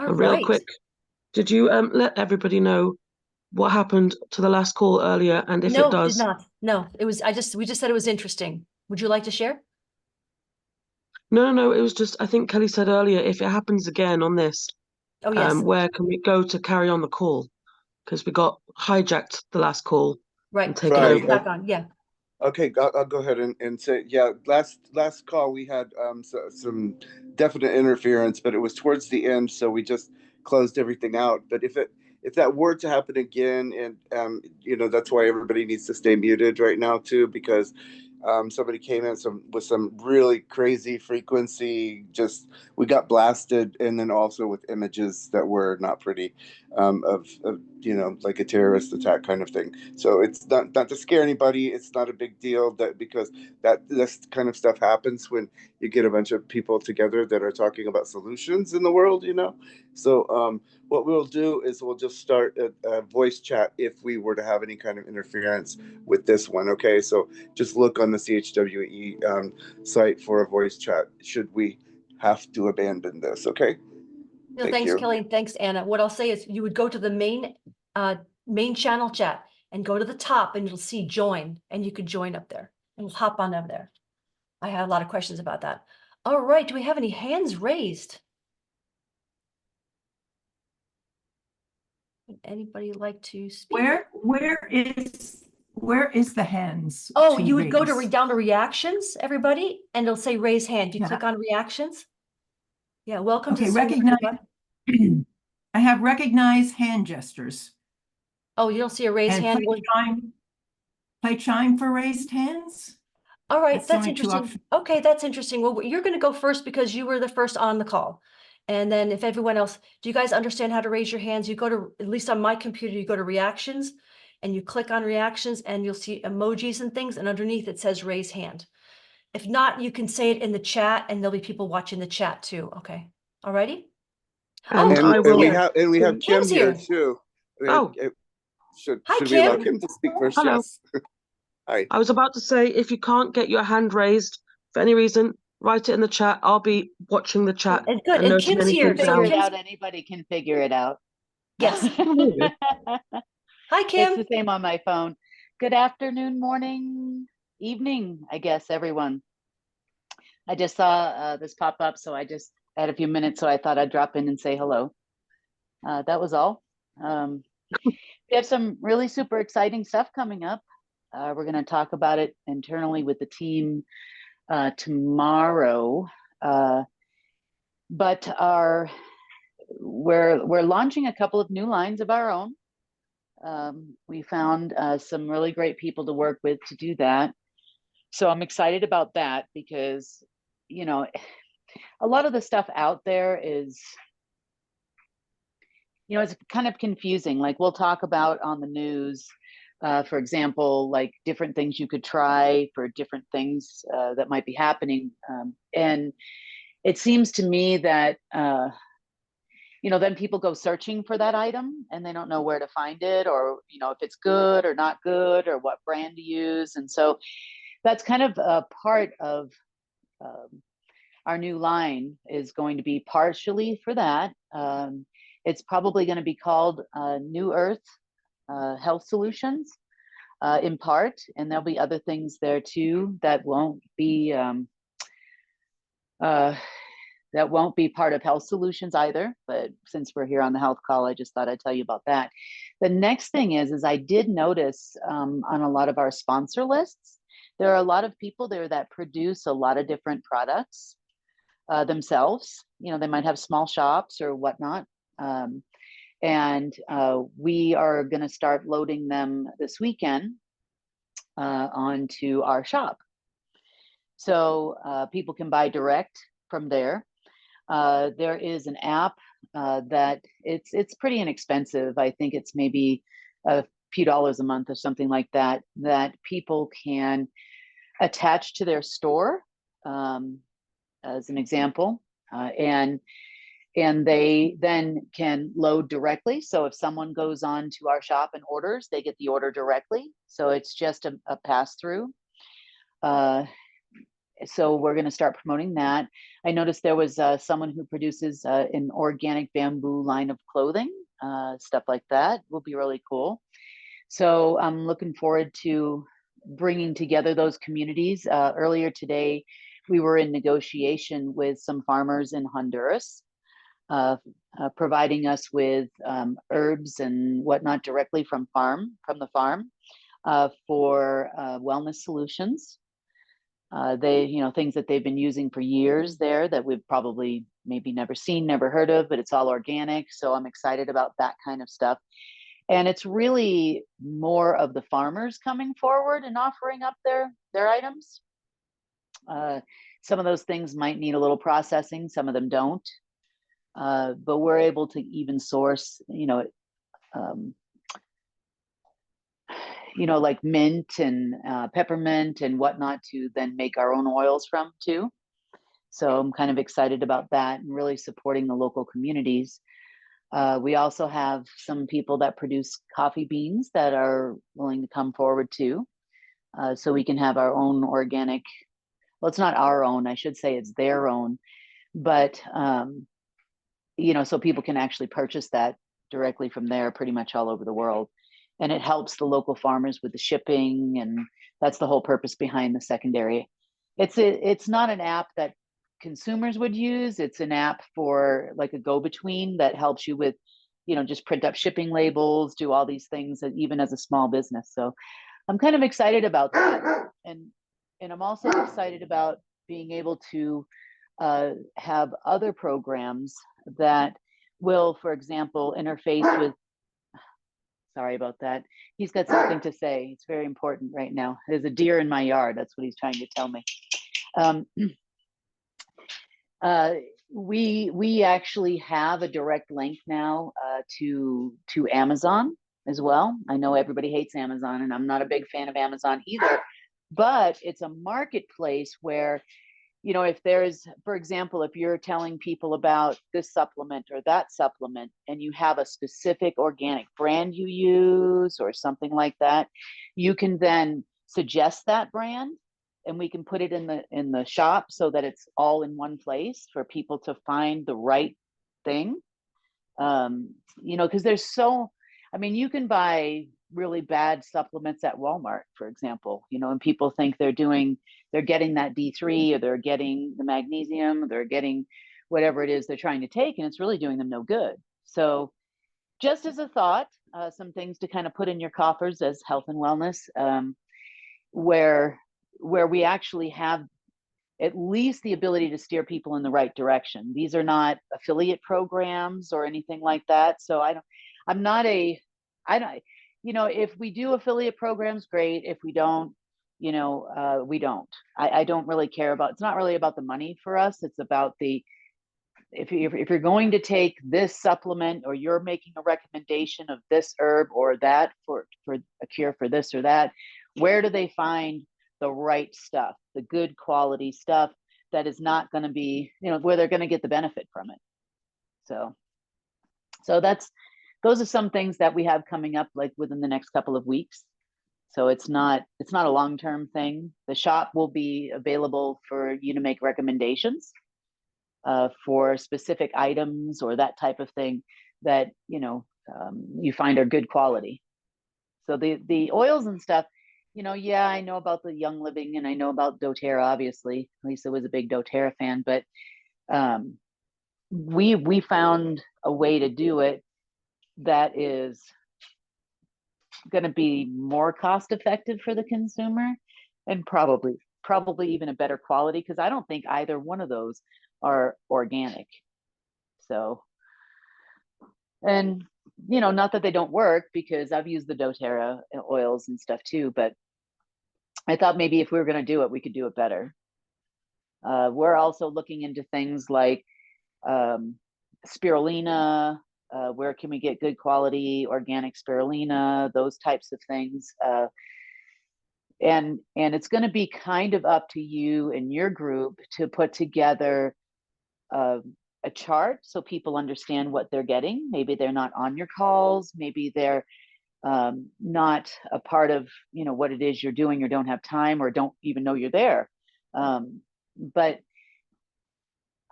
All Real right. quick, did you let everybody know what happened to the last call earlier? And if it No, did does, not. No, it was, we just said it was interesting. Would you like to share? no, it was just, I think Kelly said earlier, if it happens again on this, Oh, yes. where can we go to carry on the call? Because we got hijacked the last call and Right. taken Let's Right. go over. back on. Yeah. Okay, I'll go ahead and say, yeah, last call we had some definite interference, but it was towards the end, so we just closed everything out. But if that were to happen again, and that's why everybody needs to stay muted right now too, because somebody came in with some really crazy frequency. Just we got blasted, and then also with images that were not pretty, of like a terrorist attack kind of thing. So it's not to scare anybody. It's not a big deal because this kind of stuff happens when you get a bunch of people together that are talking about solutions in the world. So what we'll do is we'll just start a voice chat if we were to have any kind of interference with this one. Okay, so just look on the CHWE site for a voice chat should we have to abandon this. Okay. No, Thank thanks, you. Kelly, and thanks, Anna. What I'll say is you would go to the main channel chat and go to the top and you'll see join, and you could join up there and we'll hop on over there. I had a lot of questions about that. All right, do we have any hands raised? Would anybody like to speak? Where is the hands? Oh, to you would go to raise? down to reactions, everybody, and it'll say raise hand. You Yeah. click on reactions. Yeah, welcome to Okay, Zoom, recognize. everybody. I have recognize hand gestures. Oh, you don't see a raise And hand? play chime for raised hands. All right, That's the that's only two interesting. options. Okay, that's interesting. Well, you're going to go first because you were the first on the call. And then if everyone else, do you guys understand how to raise your hands? You go to, at least on my computer, you go to reactions and you click on reactions and you'll see emojis and things. And underneath it says raise hand. If not, you can say it in the chat and there'll be people watching the chat too. Okay. All righty. And Oh, I will. We have Kim Kim's here here. too. Oh, Should Hi, we allow Kim. Kim to speak first? hello. Yes. Hi. I was about to say, if you can't get your hand raised for any reason, write it in the chat. I'll be watching the chat And good. and And noting Kim's here. anything So Figure it down. out. Anybody can figure it out. Yes. Hi, It's Kim. the same on my phone. Good afternoon, morning, evening, I guess, everyone. I just saw this pop up, so I just had a few minutes, so I thought I'd drop in and say hello. That was all. We have some really super exciting stuff coming up. We're going to talk about it internally with the team tomorrow. But we're launching a couple of new lines of our own. We found some really great people to work with to do that. So I'm excited about that because, a lot of the stuff out there is, it's kind of confusing. Like we'll talk about on the news, for example, like different things you could try for different things that might be happening. And it seems to me that, then people go searching for that item and they don't know where to find it or, if it's good or not good or what brand to use. And so that's kind of a part of our new line is going to be partially for that. It's probably going to be called New Earth Health Solutions in part, and there'll be other things there too that won't be part of Health Solutions either. But since we're here on the health call, I just thought I'd tell you about that. The next thing is I did notice on a lot of our sponsor lists, there are a lot of people there that produce a lot of different products themselves. They might have small shops or whatnot. And we are going to start loading them this weekend onto our shop. So people can buy direct from there. There is an app that it's pretty inexpensive. I think it's maybe a few dollars a month or something like that, that people can attach to their store as an example. And they then can load directly. So if someone goes on to our shop and orders, they get the order directly. So it's just a pass through. So we're going to start promoting that. I noticed there was someone who produces an organic bamboo line of clothing, stuff like that will be really cool. So I'm looking forward to bringing together those communities. Earlier today, we were in negotiation with some farmers in Honduras, providing us with herbs and whatnot directly from the farm for wellness solutions. They, things that they've been using for years there that we've probably maybe never seen, never heard of, but it's all organic. So I'm excited about that kind of stuff. And it's really more of the farmers coming forward and offering up their items. Some of those things might need a little processing, some of them don't. But we're able to even source, like mint and peppermint and whatnot to then make our own oils from too. So I'm kind of excited about that and really supporting the local communities. We also have some people that produce coffee beans that are willing to come forward too. So we can have our own organic, well, it's not our own, I should say it's their own, but, so people can actually purchase that directly from there pretty much all over the world. And it helps the local farmers with the shipping, and that's the whole purpose behind the secondary. It's not an app that consumers would use. It's an app for like a go-between that helps you with, just print up shipping labels, do all these things, even as a small business. So I'm kind of excited about that. And I'm also excited about being able to have other programs that will, for example, interface with, sorry about that. He's got something to say. It's very important right now. There's a deer in my yard. That's what he's trying to tell me. We actually have a direct link now to Amazon as well. I know everybody hates Amazon, and I'm not a big fan of Amazon either, but it's a marketplace where, if there's, for example, if you're telling people about this supplement or that supplement, and you have a specific organic brand you use or something like that, you can then suggest that brand, and we can put it in the shop so that it's all in one place for people to find the right thing. Because there's you can buy really bad supplements at Walmart, for example, and people think they're getting that D3, or they're getting the magnesium, or they're getting whatever it is they're trying to take, and it's really doing them no good. So just as a thought, some things to kind of put in your coffers as health and wellness, where we actually have at least the ability to steer people in the right direction. These are not affiliate programs or anything like that. So if we do affiliate programs, great. If we don't, we don't. I don't really care about, it's not really about the money for us. It's about if you're going to take this supplement, or you're making a recommendation of this herb or that for a cure for this or that, where do they find the right stuff, the good quality stuff that is not going to be, where they're going to get the benefit from it. So those are some things that we have coming up, like within the next couple of weeks. So it's not a long-term thing. The shop will be available for you to make recommendations for specific items or that type of thing that, you find are good quality. So the oils and stuff, I know about the Young Living, and I know about doTERRA, obviously. Lisa was a big doTERRA fan, but we found a way to do it that is going to be more cost effective for the consumer, and probably even a better quality, because I don't think either one of those are organic. So, and not that they don't work, because I've used the doTERRA oils and stuff too, but I thought maybe if we were going to do it, we could do it better. We're also looking into things like spirulina. Where can we get good quality organic spirulina, those types of things. And it's going to be kind of up to you and your group to put together a chart so people understand what they're getting. Maybe they're not on your calls. Maybe they're not a part of, what it is you're doing, or don't have time, or don't even know you're there. but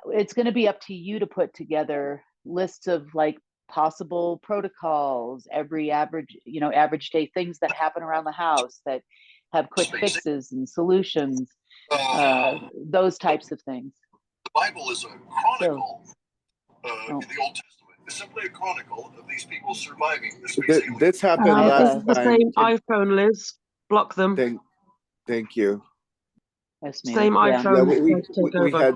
it's going to be up to you to put together lists of like possible protocols, every average day things that happen around the house that have quick fixes and solutions, those types of things. The Bible is a chronicle in the Old Testament. It's simply a chronicle of these people surviving this crazy. This happened This last is the time. same iPhone, Liz. Block them. Thank you. Yes, ma'am. Same Yeah. iPhone. Yeah,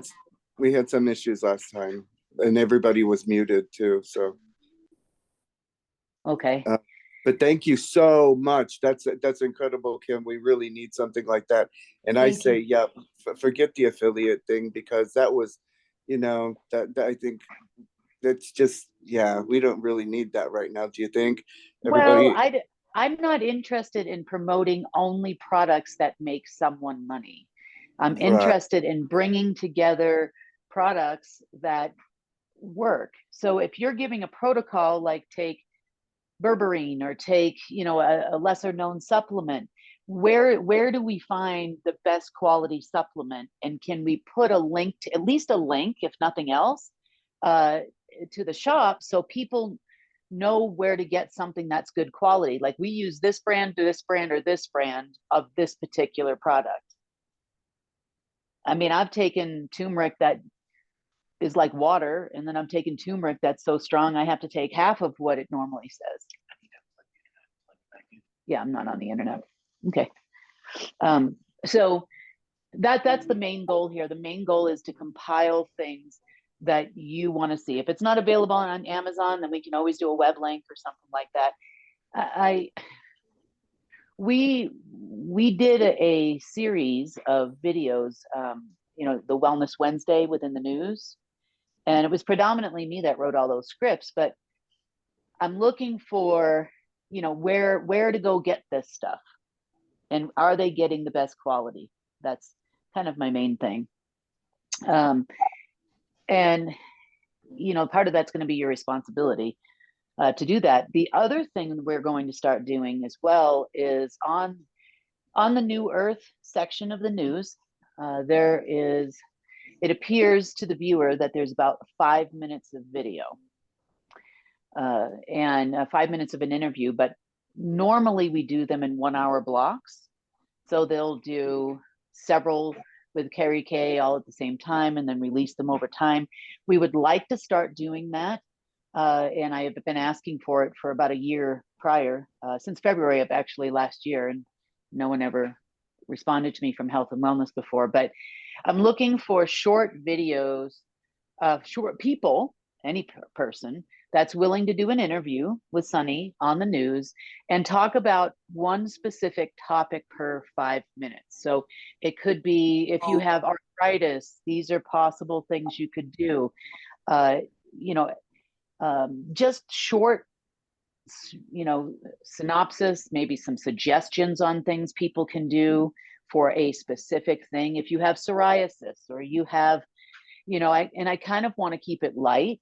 we had some issues last time, and everybody was muted too. So Okay. but thank you so much. That's incredible, Kim. We really need something like that. And I say, yeah, forget the affiliate thing, because that was, that I think that's just, yeah, we don't really need that right now. Do you think? Everybody? Well, I'm not interested in promoting only products that make someone money. I'm interested in bringing together products that work. So if you're giving a protocol, like take berberine or take, a lesser known supplement, where do we find the best quality supplement? And can we put a link to, at least a link, if nothing else, to the shop, so people know where to get something that's good quality? Like, we use this brand, or this brand of this particular product. I mean, I've taken turmeric that is like water, and then I'm taking turmeric that's so strong I have to take half of what it normally says. Yeah, I'm not on the internet. Okay. So that's the main goal here. The main goal is to compile things that you want to see. If it's not available on Amazon, then we can always do a web link or something like that. We did a series of videos, the Wellness Wednesday within the news, and it was predominantly me that wrote all those scripts, but I'm looking for, where to go get this stuff, and are they getting the best quality? That's kind of my main thing. And, part of that's going to be your responsibility to do that. The other thing we're going to start doing as well is on the New Earth section of the news, it appears to the viewer that there's about 5 minutes of video and 5 minutes of an interview, but normally we do them in 1 hour blocks. So they'll do several with Carrie Kay all at the same time and then release them over time. We would like to start doing that. And I have been asking for it for about a year prior, since February of actually last year, and no one ever responded to me from Health and Wellness before. But I'm looking for short videos of short people, any person that's willing to do an interview with Sunny on the news and talk about one specific topic per 5 minutes. So it could be, if you have arthritis, these are possible things you could do. Just short, synopsis, maybe some suggestions on things people can do for a specific thing. If you have psoriasis, or you have, I kind of want to keep it light,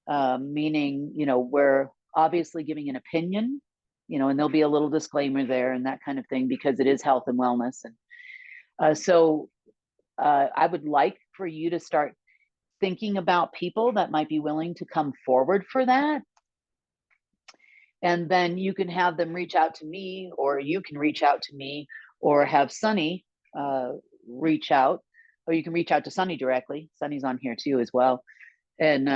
meaning, we're obviously giving an opinion, and there'll be a little disclaimer there and that kind of thing, because it is health and wellness. And so I would like for you to start thinking about people that might be willing to come forward for that. And then you can have them reach out to me, or you can reach out to me, or have Sunny reach out, or you can reach out to Sunny directly. Sunny's on here too as well. And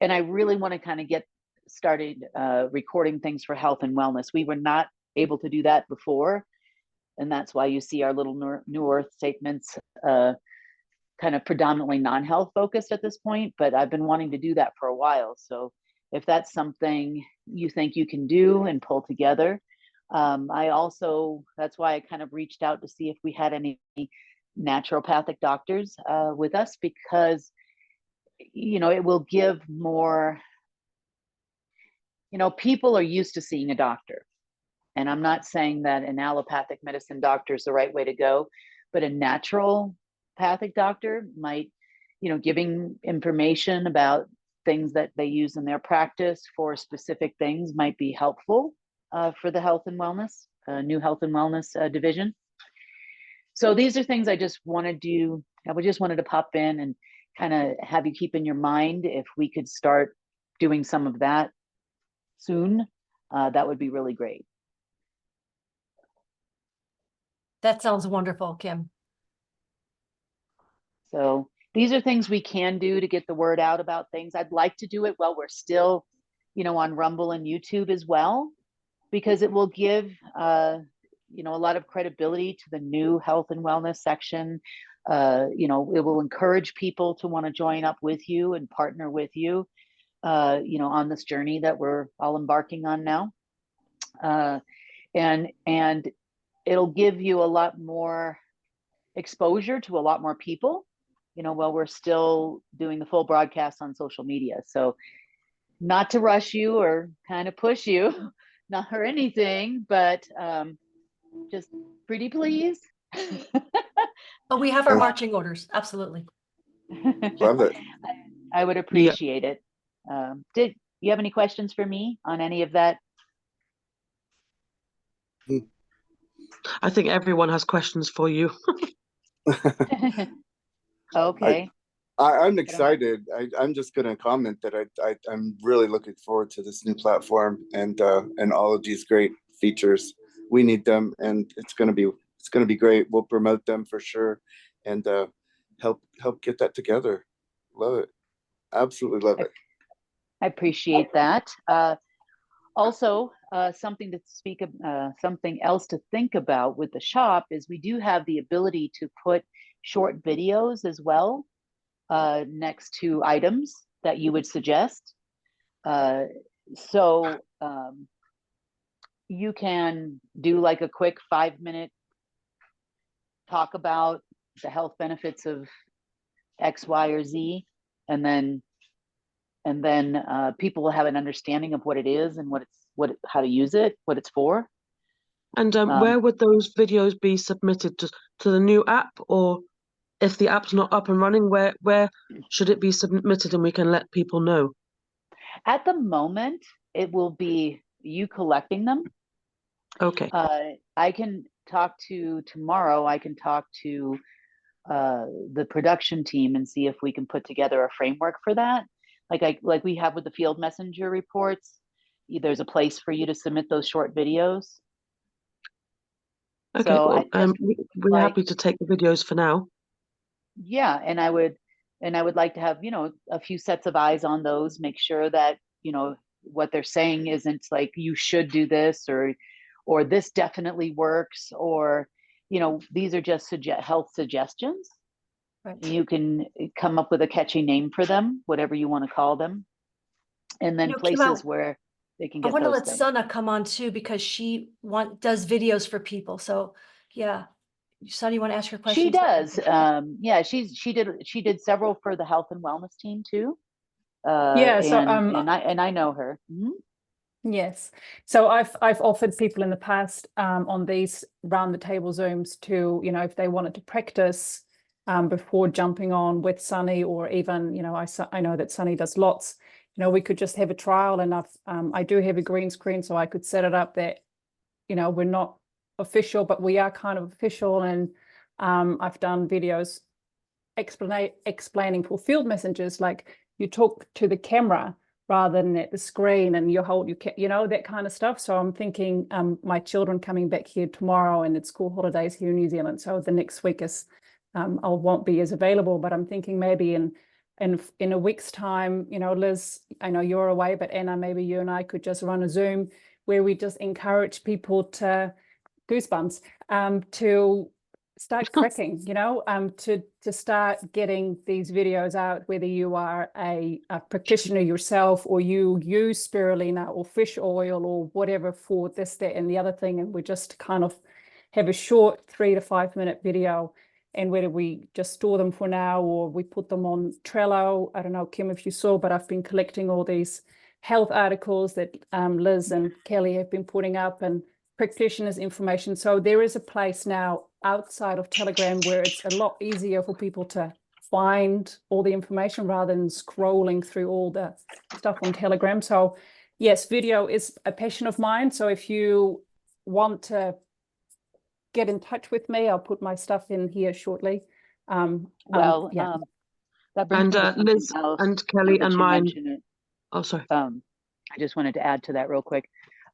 I really want to kind of get started recording things for health and wellness. We were not able to do that before. And that's why you see our little New Earth statements kind of predominantly non-health focused at this point, but I've been wanting to do that for a while. So if that's something you think you can do and pull together, that's why I kind of reached out to see if we had any naturopathic doctors with us, because, it will give more, people are used to seeing a doctor. And I'm not saying that an allopathic medicine doctor is the right way to go, but a naturopathic doctor might, giving information about things that they use in their practice for specific things might be helpful for the health and wellness, new health and wellness division. So these are things I just wanted to pop in and kind of have you keep in your mind. If we could start doing some of that soon, that would be really great. That sounds wonderful, Kim. So these are things we can do to get the word out about things. I'd like to do it while we're still, on Rumble and YouTube as well, because it will give, a lot of credibility to the new health and wellness section. It will encourage people to want to join up with you and partner with you, on this journey that we're all embarking on now. And it'll give you a lot more exposure to a lot more people, while we're still doing the full broadcast on social media. So not to rush you or kind of push you, not or anything, but just pretty please. Oh, we have our marching orders. Absolutely. Love it. I would appreciate it. Did you have any questions for me on any of that? I think everyone has questions for you. Okay. I'm excited. I'm just going to comment that I'm really looking forward to this new platform and all of these great features. We need them, and it's going to be great. We'll promote them for sure, and help get that together. Love it. Absolutely love it. I appreciate that. Also, something else to think about with the shop is we do have the ability to put short videos as well next to items that you would suggest. So you can do like a quick 5-minute talk about the health benefits of X, Y, or Z, and then people will have an understanding of what it is and how to use it, what it's for. And where would those videos be submitted to the new app, or if the app's not up and running, where should it be submitted and we can let people know? At the moment, it will be you collecting them. Okay. I can talk to the production team and see if we can put together a framework for that. Like we have with the field messenger reports, there's a place for you to submit those short videos. Okay, So well, we're happy to take the videos for now. Yeah, and I would like to have, a few sets of eyes on those, make sure that, what they're saying isn't like you should do this or this definitely works, or, these are just health suggestions. Right. You can come up with a catchy name for them, whatever you want to call them. And then places where they can get those things. I want to let Sana come on too, because she does videos for people. So yeah. Sana, you want to ask her question? She does. Yeah, she did several for the health and wellness team too. Yeah, so and I know her. Mm-hmm. Yes. So I've offered people in the past on these round the table Zooms to, if they wanted to practice before jumping on with Sunny, or even, I know that Sunny does lots, we could just have a trial. And I do have a green screen, so I could set it up that, we're not official, but we are kind of official. And I've done videos explaining for field messengers, like you talk to the camera rather than at the screen, and you hold your, that kind of stuff. So I'm thinking my children coming back here tomorrow, and it's school holidays here in New Zealand. So the next week is, I won't be as available, but I'm thinking maybe in a week's time, Liz, I know you're away, but Anna, maybe you and I could just run a Zoom where we just encourage people to goosebumps, to start cracking, to start getting these videos out, whether you are a practitioner yourself, or you use spirulina or fish oil or whatever for this, that, and the other thing. And we just kind of have a short 3 to 5 minute video, and whether we just store them for now or we put them on Trello. I don't know, Kim, if you saw, but I've been collecting all these health articles that Liz and Kelly have been putting up, and practitioners' information. So there is a place now outside of Telegram where it's a lot easier for people to find all the information rather than scrolling through all the stuff on Telegram. So yes, video is a passion of mine. So if you want to get in touch with me. I'll put my stuff in here shortly. Well, yeah. that brings And me to something Liz else. and Kelly Now that and you mine. mention it. Oh, sorry. I just wanted to add to that real quick.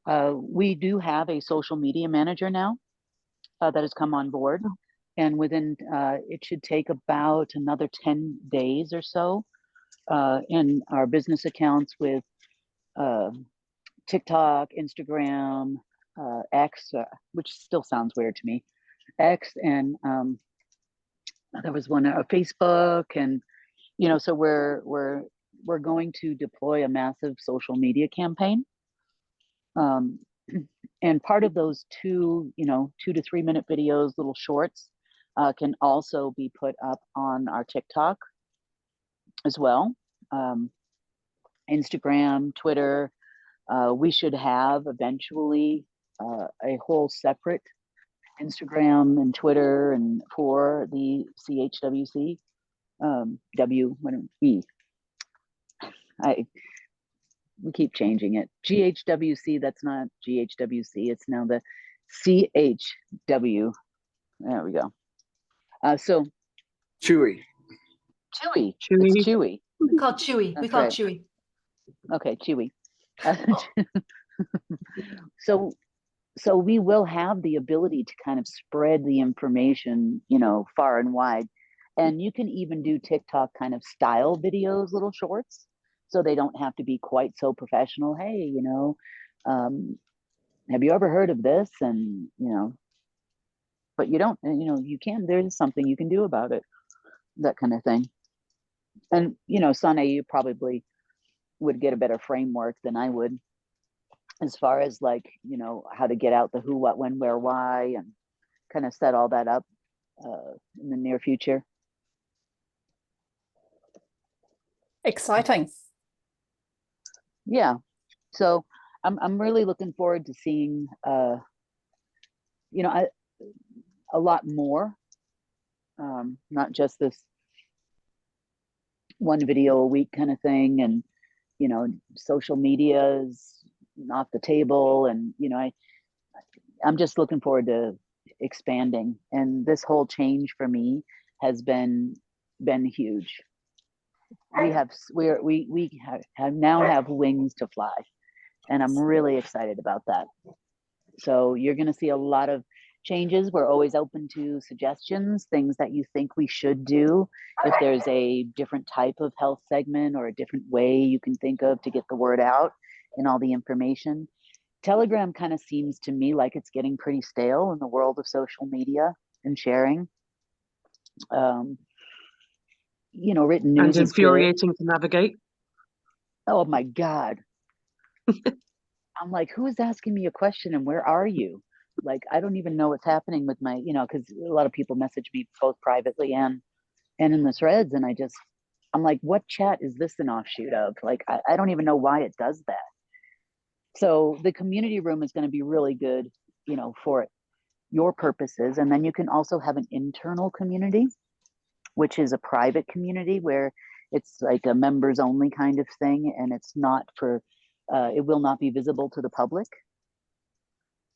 We do have a social media manager now that has come on board. And within, it should take about another 10 days or so in our business accounts with TikTok, Instagram, X, which still sounds weird to me, X, and there was one Facebook, and you know, so we're going to deploy a massive social media campaign. And part of those 2 to 3 minute videos, little shorts, can also be put up on our TikTok as well. Instagram, Twitter. We should have eventually a whole separate Instagram and Twitter and for the CHWC we keep changing it. GHWC, that's not GHWC, it's now the CHW. There we go. So CHWE. CHWE. CHWE. It's CHWE. We call it CHWE. We That's call it right. CHWE. Okay, CHWE. So we will have the ability to kind of spread the information, you know, far and wide. And you can even do TikTok kind of style videos, little shorts, so they don't have to be quite so professional. Hey, you know, have you ever heard of this? And, you know, but you don't, you know, you can, there's something you can do about it, that kind of thing. And, you know, Sunny, you probably would get a better framework than I would, as far as like, you know, how to get out the who, what, when, where, why, and kind of set all that up in the near future. Exciting. Yeah. So I'm really looking forward to seeing, you know, a lot more, not just this one video a week kind of thing. And, you know, social media is off the table. And, you know, I'm just looking forward to expanding. And this whole change for me has been huge. We now have wings to fly, and I'm really excited about that. So you're going to see a lot of changes. We're always open to suggestions, things that you think we should do. If there's a different type of health segment or a different way you can think of to get the word out and all the information. Telegram kind of seems to me like it's getting pretty stale in the world of social media and sharing. You know, written news And is good. infuriating to navigate. Oh my God. I'm like, who is asking me a question and where are you? Like, I don't even know what's happening with my, you know, because a lot of people message me both privately and in the threads. And I'm like, what chat is this an offshoot of? Like, I don't even know why it does that. So the community room is going to be really good, you know, for your purposes. And then you can also have an internal community, which is a private community where it's like a members only kind of thing. And it's not for, it will not be visible to the public.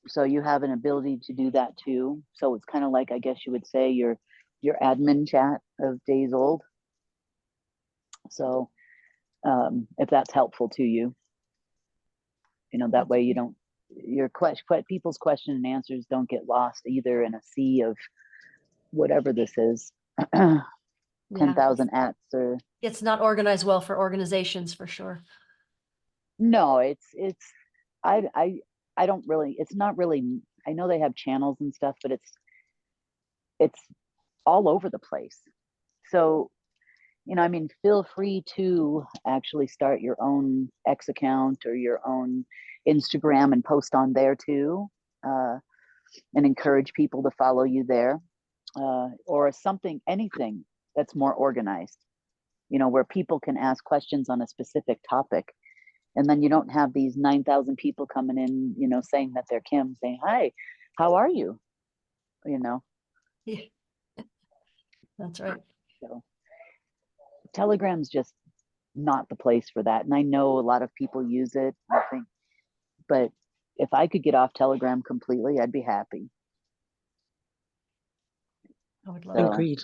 So you have an ability to do that too. So it's kind of like, I guess you would say, your admin chat of days old. So if that's helpful to you, you know, that way you don't, your people's question and answers don't get lost either in a sea of whatever this is. 10,000 ats or. It's not organized well for organizations, for sure. No, I don't really, it's not really, I know they have channels and stuff, but it's all over the place. So, you know, I mean, feel free to actually start your own X account or your own Instagram and post on there too, and encourage people to follow you there, or something, anything that's more organized, you know, where people can ask questions on a specific topic. And then you don't have these 9,000 people coming in, you know, saying that they're Kim, saying, hi, how are you? You know? Yeah. That's right. So Telegram's just not the place for that. And I know a lot of people use it, I think, but if I could get off Telegram completely, I'd be happy. I would love So- that. Agreed.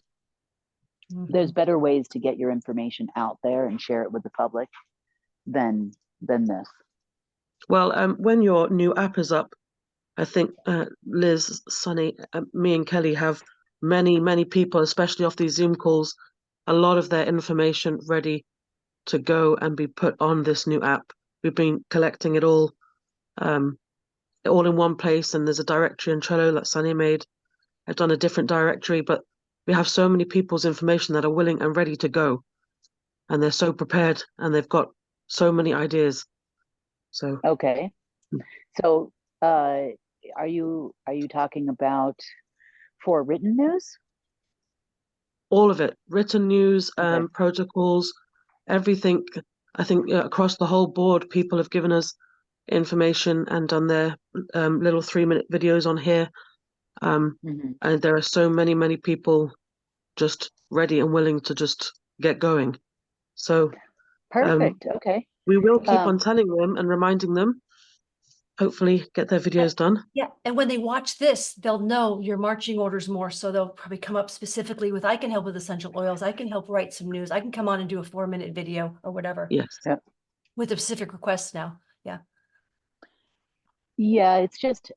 There's better ways to get your information out there and share it with the public than this. Well, when your new app is up, I think Liz, Sunny, me and Kelly have many people, especially off these Zoom calls, a lot of their information ready to go and be put on this new app. We've been collecting it all in one place, and there's a directory in Trello that Sunny made. I've done a different directory, but we have so many people's information that are willing and ready to go, and they're so prepared, and they've got so many ideas. So Okay. So are you talking about for written news? all of it, written news, Okay. protocols, everything. I think across the whole board, people have given us information and done their little 3-minute videos on here. Mhm. And there are so many people just ready and willing to just get going. So Perfect. Okay. we will keep Um, on telling them and reminding them, hopefully get their videos done. Yeah, and when they watch this, they'll know your marching orders more, so they'll probably come up specifically with, I can help with essential oils, I can help write some news, I can come on and do a 4-minute video or whatever. Yes. Yeah. With the specific requests now, yeah. Yeah, it's just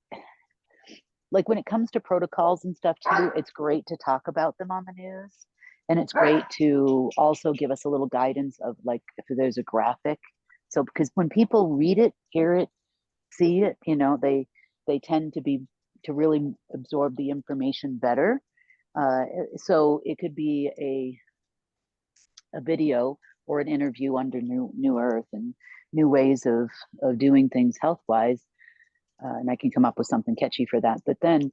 like when it comes to protocols and stuff too, it's great to talk about them on the news. And it's great to also give us a little guidance of like if there's a graphic. So because when people read it, hear it, see it, you know, they tend to really absorb the information better. So it could be a video or an interview under New Earth and new ways of doing things health wise. And I can come up with something catchy for that. But then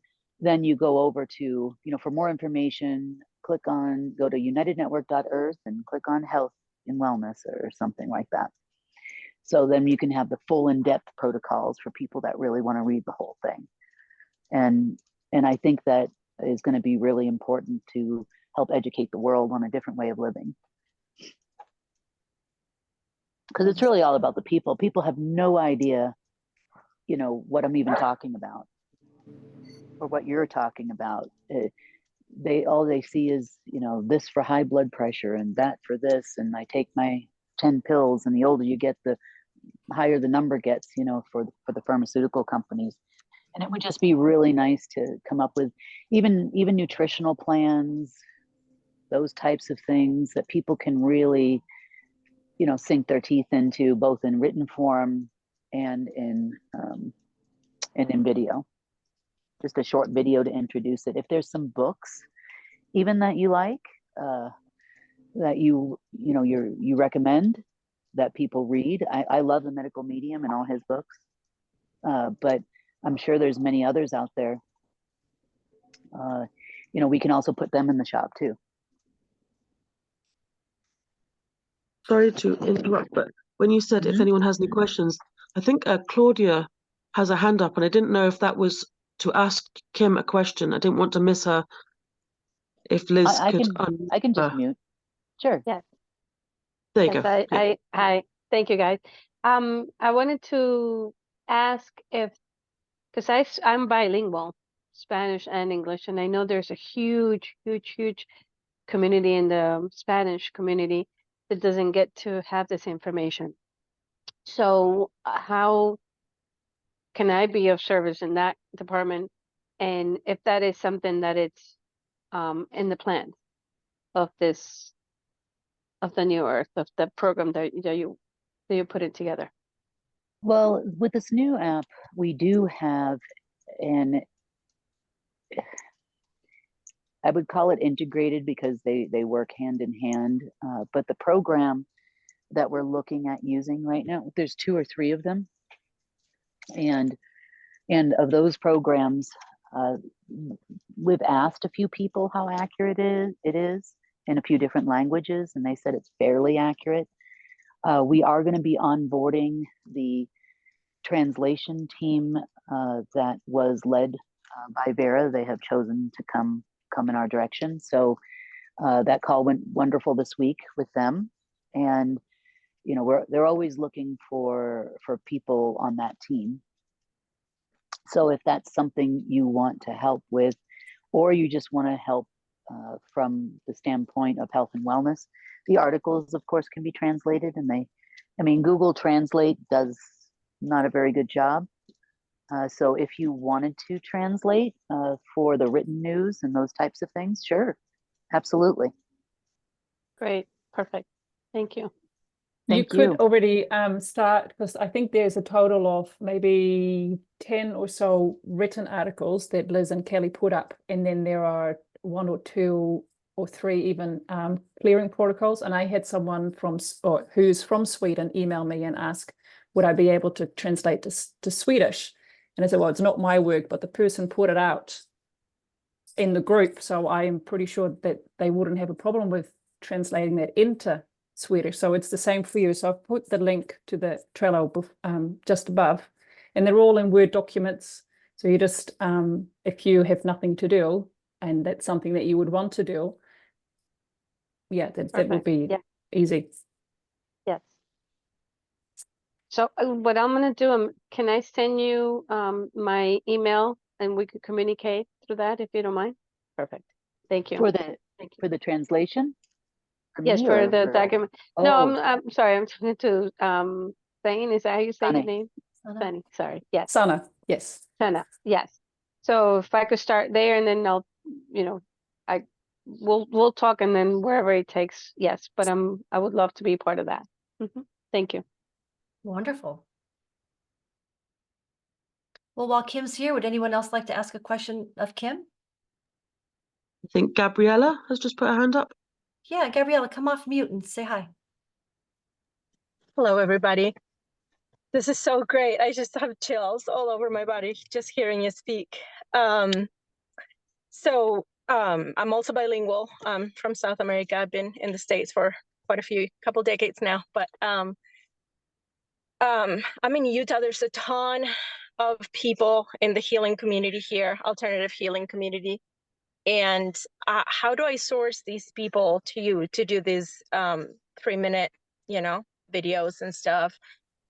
you go over to, you know, for more information, go to unitednetwork.earth and click on health and wellness or something like that. So then you can have the full in-depth protocols for people that really want to read the whole thing. And I think that is going to be really important to help educate the world on a different way of living. Because it's really all about the people. People have no idea, you know, what I'm even talking about or what you're talking about. All they see is, you know, this for high blood pressure and that for this, and I take my 10 pills, and the older you get, the higher the number gets, you know, for the pharmaceutical companies. And it would just be really nice to come up with even nutritional plans, those types of things that people can really, you know, sink their teeth into, both in written form and in video. Just a short video to introduce it. If there's some books even that you like, that you recommend that people read. I love The Medical Medium and all his books, but I'm sure there's many others out there. You know, we can also put them in the shop too. Sorry to interrupt, but when you said if anyone has any questions, I think Claudia has a hand up, and I didn't know if that was to ask Kim a question. I didn't want to miss her. If Liz I could can just mute. Sure. Yes. There you Yes, go. Yeah. hi. Thank you, guys. I wanted to ask if, because I'm bilingual, Spanish and English, and I know there's a huge community in the Spanish community that doesn't get to have this information. So how can I be of service in that department? And if that is something that it's in the plan of the New Earth, of the program that you put it together. Well, with this new app, we do have I would call it integrated because they work hand in hand. But the program that we're looking at using right now, there's 2 or 3 of them. And of those programs, we've asked a few people how accurate it is in a few different languages, and they said it's fairly accurate. We are going to be onboarding the translation team that was led by Vera. They have chosen to come in our direction. So that call went wonderful this week with them. And, you know, they're always looking for people on that team. So if that's something you want to help with, or you just want to help from the standpoint of health and wellness. The articles, of course, can be translated, and Google Translate does not a very good job. So if you wanted to translate for the written news and those types of things, sure, absolutely. Great, perfect. Thank you. You Thank could you. already start, because I think there's a total of maybe 10 or so written articles that Liz and Kelly put up, and then there are 1 or 2 or 3 even clearing protocols. And I had someone who's from Sweden email me and ask, would I be able to translate to Swedish? And I said, well, it's not my work, but the person put it out in the group, so I am pretty sure that they wouldn't have a problem with translating that into Swedish. So it's the same for you. So I've put the link to the Trello just above, and they're all in Word documents. So you just, if you have nothing to do, and that's something that you would want to do, yeah, that would be easy. Yes. So what I'm going to do, can I send you my email and we could communicate through that if you don't mind? Perfect. Thank you. For the translation? Yes, for the document. No, Oh, I'm sorry. I'm talking to Thane. Is that how you say your Sunny. name? Sunny. Sorry. Yes. Sana, yes. Sana. Yes. So if I could start there, and then I'll, we'll talk, and then wherever it takes. Yes, but I would love to be part of that. Thank you. Wonderful. Well, while Kim's here, would anyone else like to ask a question of Kim? I think Gabriella has just put her hand up. Yeah, Gabriella, come off mute and say hi. Hello, everybody. This is so great. I just have chills all over my body just hearing you speak. I'm also bilingual. I'm from South America. I've been in the States for quite a couple decades now. But I'm in Utah. There's a ton of people in the healing community here, alternative healing community. And how do I source these people to you to do these 3-minute, videos and stuff?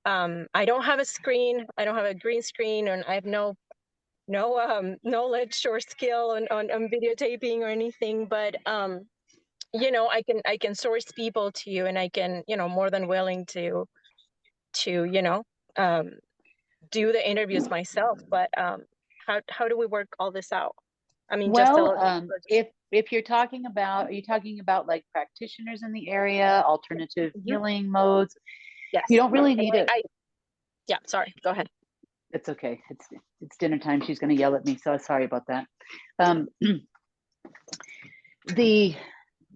I don't have a screen. I don't have a green screen, and I have no knowledge or skill on videotaping or anything. But I can source people to you, and I can, more than willing to do the interviews myself. But how do we work all this out? I mean, if you're talking about, are you talking about like practitioners in the area, alternative healing modes? Yes. You don't really need it. Yeah, sorry, go ahead. It's okay. It's dinner time. She's going to yell at me, so sorry about that. The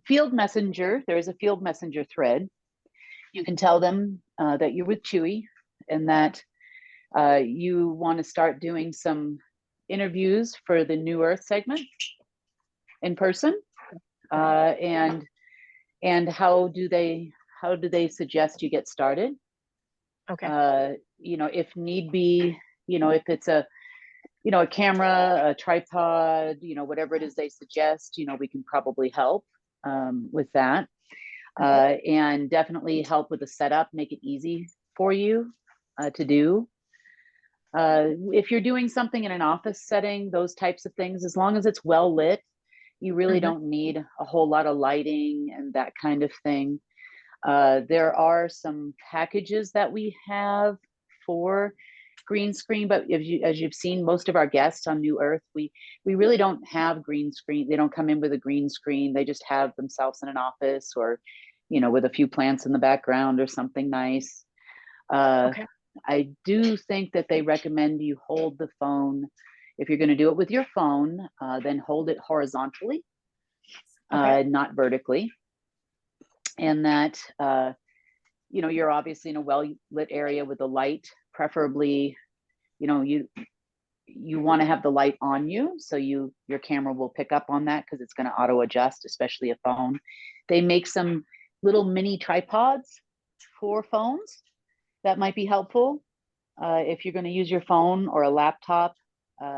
field messenger, there is a field messenger thread. You can tell them that you're with CHWE and that you want to start doing some interviews for the New Earth segment in person, and how do they suggest you get started? Okay. If need be, if it's a camera, a tripod, whatever it is they suggest, we can probably help with that, and definitely help with the setup, make it easy for you to do. If you're doing something in an office setting, those types of things, as long as it's well lit, you really don't need a whole lot of lighting and that kind of thing. There are some packages that we have for green screen, but as you've seen, most of our guests on New Earth, we really don't have green screen. They don't come in with a green screen. They just have themselves in an office, or with a few plants in the background or something nice. Okay. I do think that they recommend you hold the phone. If you're going to do it with your phone, then hold it horizontally, not vertically. And that, you're obviously in a well-lit area with a light, preferably, you want to have the light on you, so your camera will pick up on that, because it's going to auto adjust, especially a phone. They make some little mini tripods for phones that might be helpful. If you're going to use your phone or a laptop,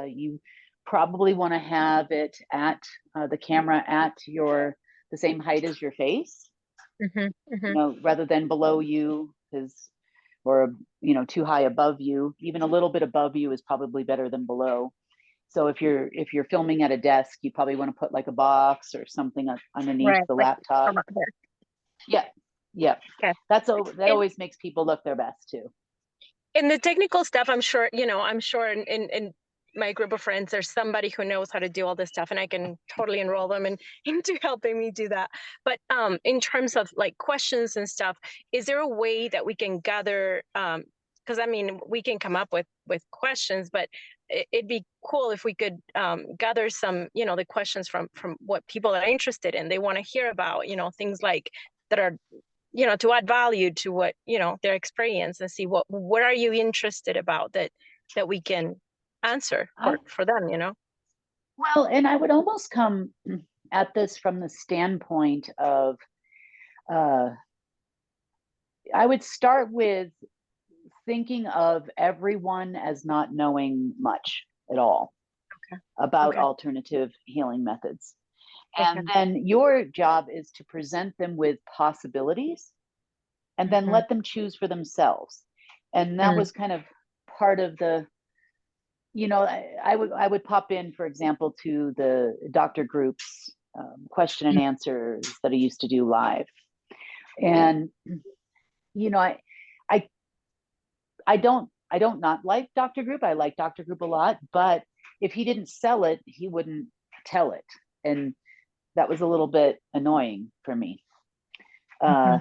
you probably want to have it at the camera at the same height as your face, rather than below you, or too high above you. Even a little bit above you is probably better than below. So if you're filming at a desk, you probably want to put like a box or something underneath Right, the like laptop. around there. Yeah. Okay. That And- always makes people look their best too. And the technical stuff, I'm sure, I'm sure in my group of friends, there's somebody who knows how to do all this stuff, and I can totally enroll them into helping me do that. But in terms of like questions and stuff, is there a way that we can gather? Because I mean, we can come up with questions, but it'd be cool if we could gather some, the questions from what people are interested in. They want to hear about, things like that are, to add value to what, their experience, and see what are you interested about that we can answer for them, Well, and I would almost come at this from the standpoint of, I would start with thinking of everyone as not knowing much at all about alternative healing methods. And then your job is to present them with possibilities and then let them choose for themselves. And that was kind of part of the, I would pop in, for example, to the doctor groups question and answers that I used to do live. And, I don't not like Dr. Group. I like Dr. Group a lot, but if he didn't sell it, he wouldn't tell it. And that was a little bit annoying for me. And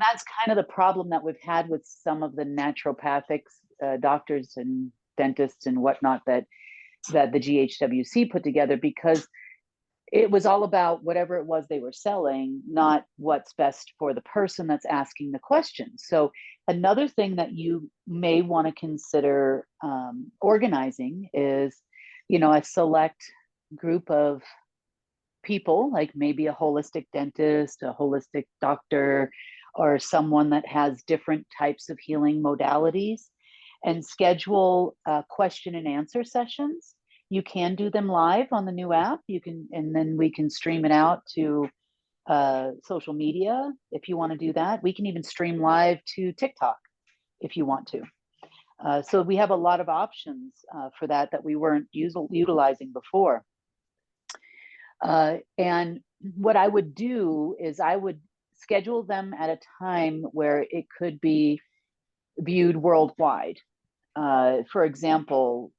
that's kind of the problem that we've had with some of the naturopathics, doctors and dentists and whatnot that the GHWC put together, because it was all about whatever it was they were selling, not what's best for the person that's asking the question. So another thing that you may want to consider organizing is, a select group of people, like maybe a holistic dentist, a holistic doctor, or someone that has different types of healing modalities, and schedule question and answer sessions. You can do them live on the new app. You can, and then we can stream it out to social media if you want to do that. We can even stream live to TikTok if you want to. So we have a lot of options for that we weren't utilizing before. And what I would do is I would schedule them at a time where it could be viewed worldwide. For example,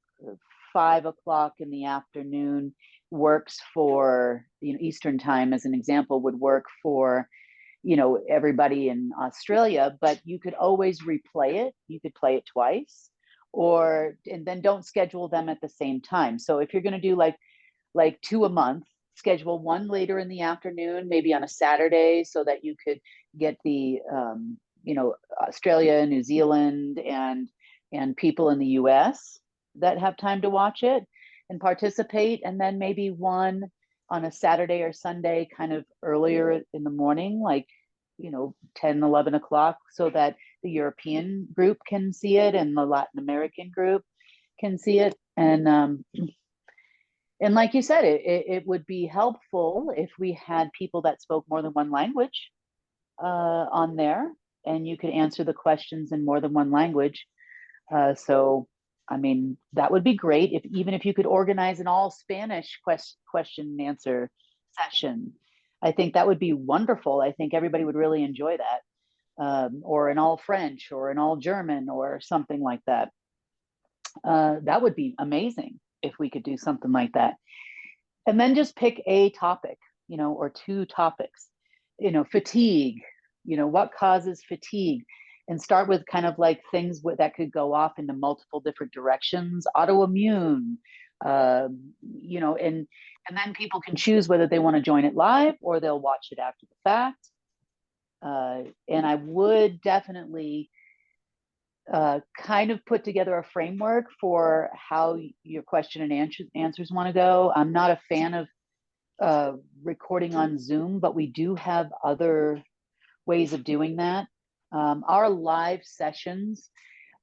5 o'clock in the afternoon works for, Eastern time, as an example, would work for, everybody in Australia, but you could always replay it. You could play it twice, and then don't schedule them at the same time. So if you're going to do like 2 a month, schedule one later in the afternoon, maybe on a Saturday, so that you could get the, Australia, New Zealand, and people in the US that have time to watch it and participate. And then maybe one on a Saturday or Sunday, kind of earlier in the morning, like, 10, 11 o'clock, so that the European group can see it and the Latin American group can see it. And like you said, it would be helpful if we had people that spoke more than one language on there, and you could answer the questions in more than one language. So, I mean, that would be great even if you could organize an all Spanish question and answer session. I think that would be wonderful. I think everybody would really enjoy that, or an all French or an all German or something like that. That would be amazing if we could do something like that. And then just pick a topic, or 2 topics, fatigue, what causes fatigue, and start with kind of like things that could go off into multiple different directions, autoimmune, and then people can choose whether they want to join it live or they'll watch it after the fact. And I would definitely kind of put together a framework for how your question and answers want to go. I'm not a fan of recording on Zoom, but we do have other ways of doing that. Our live sessions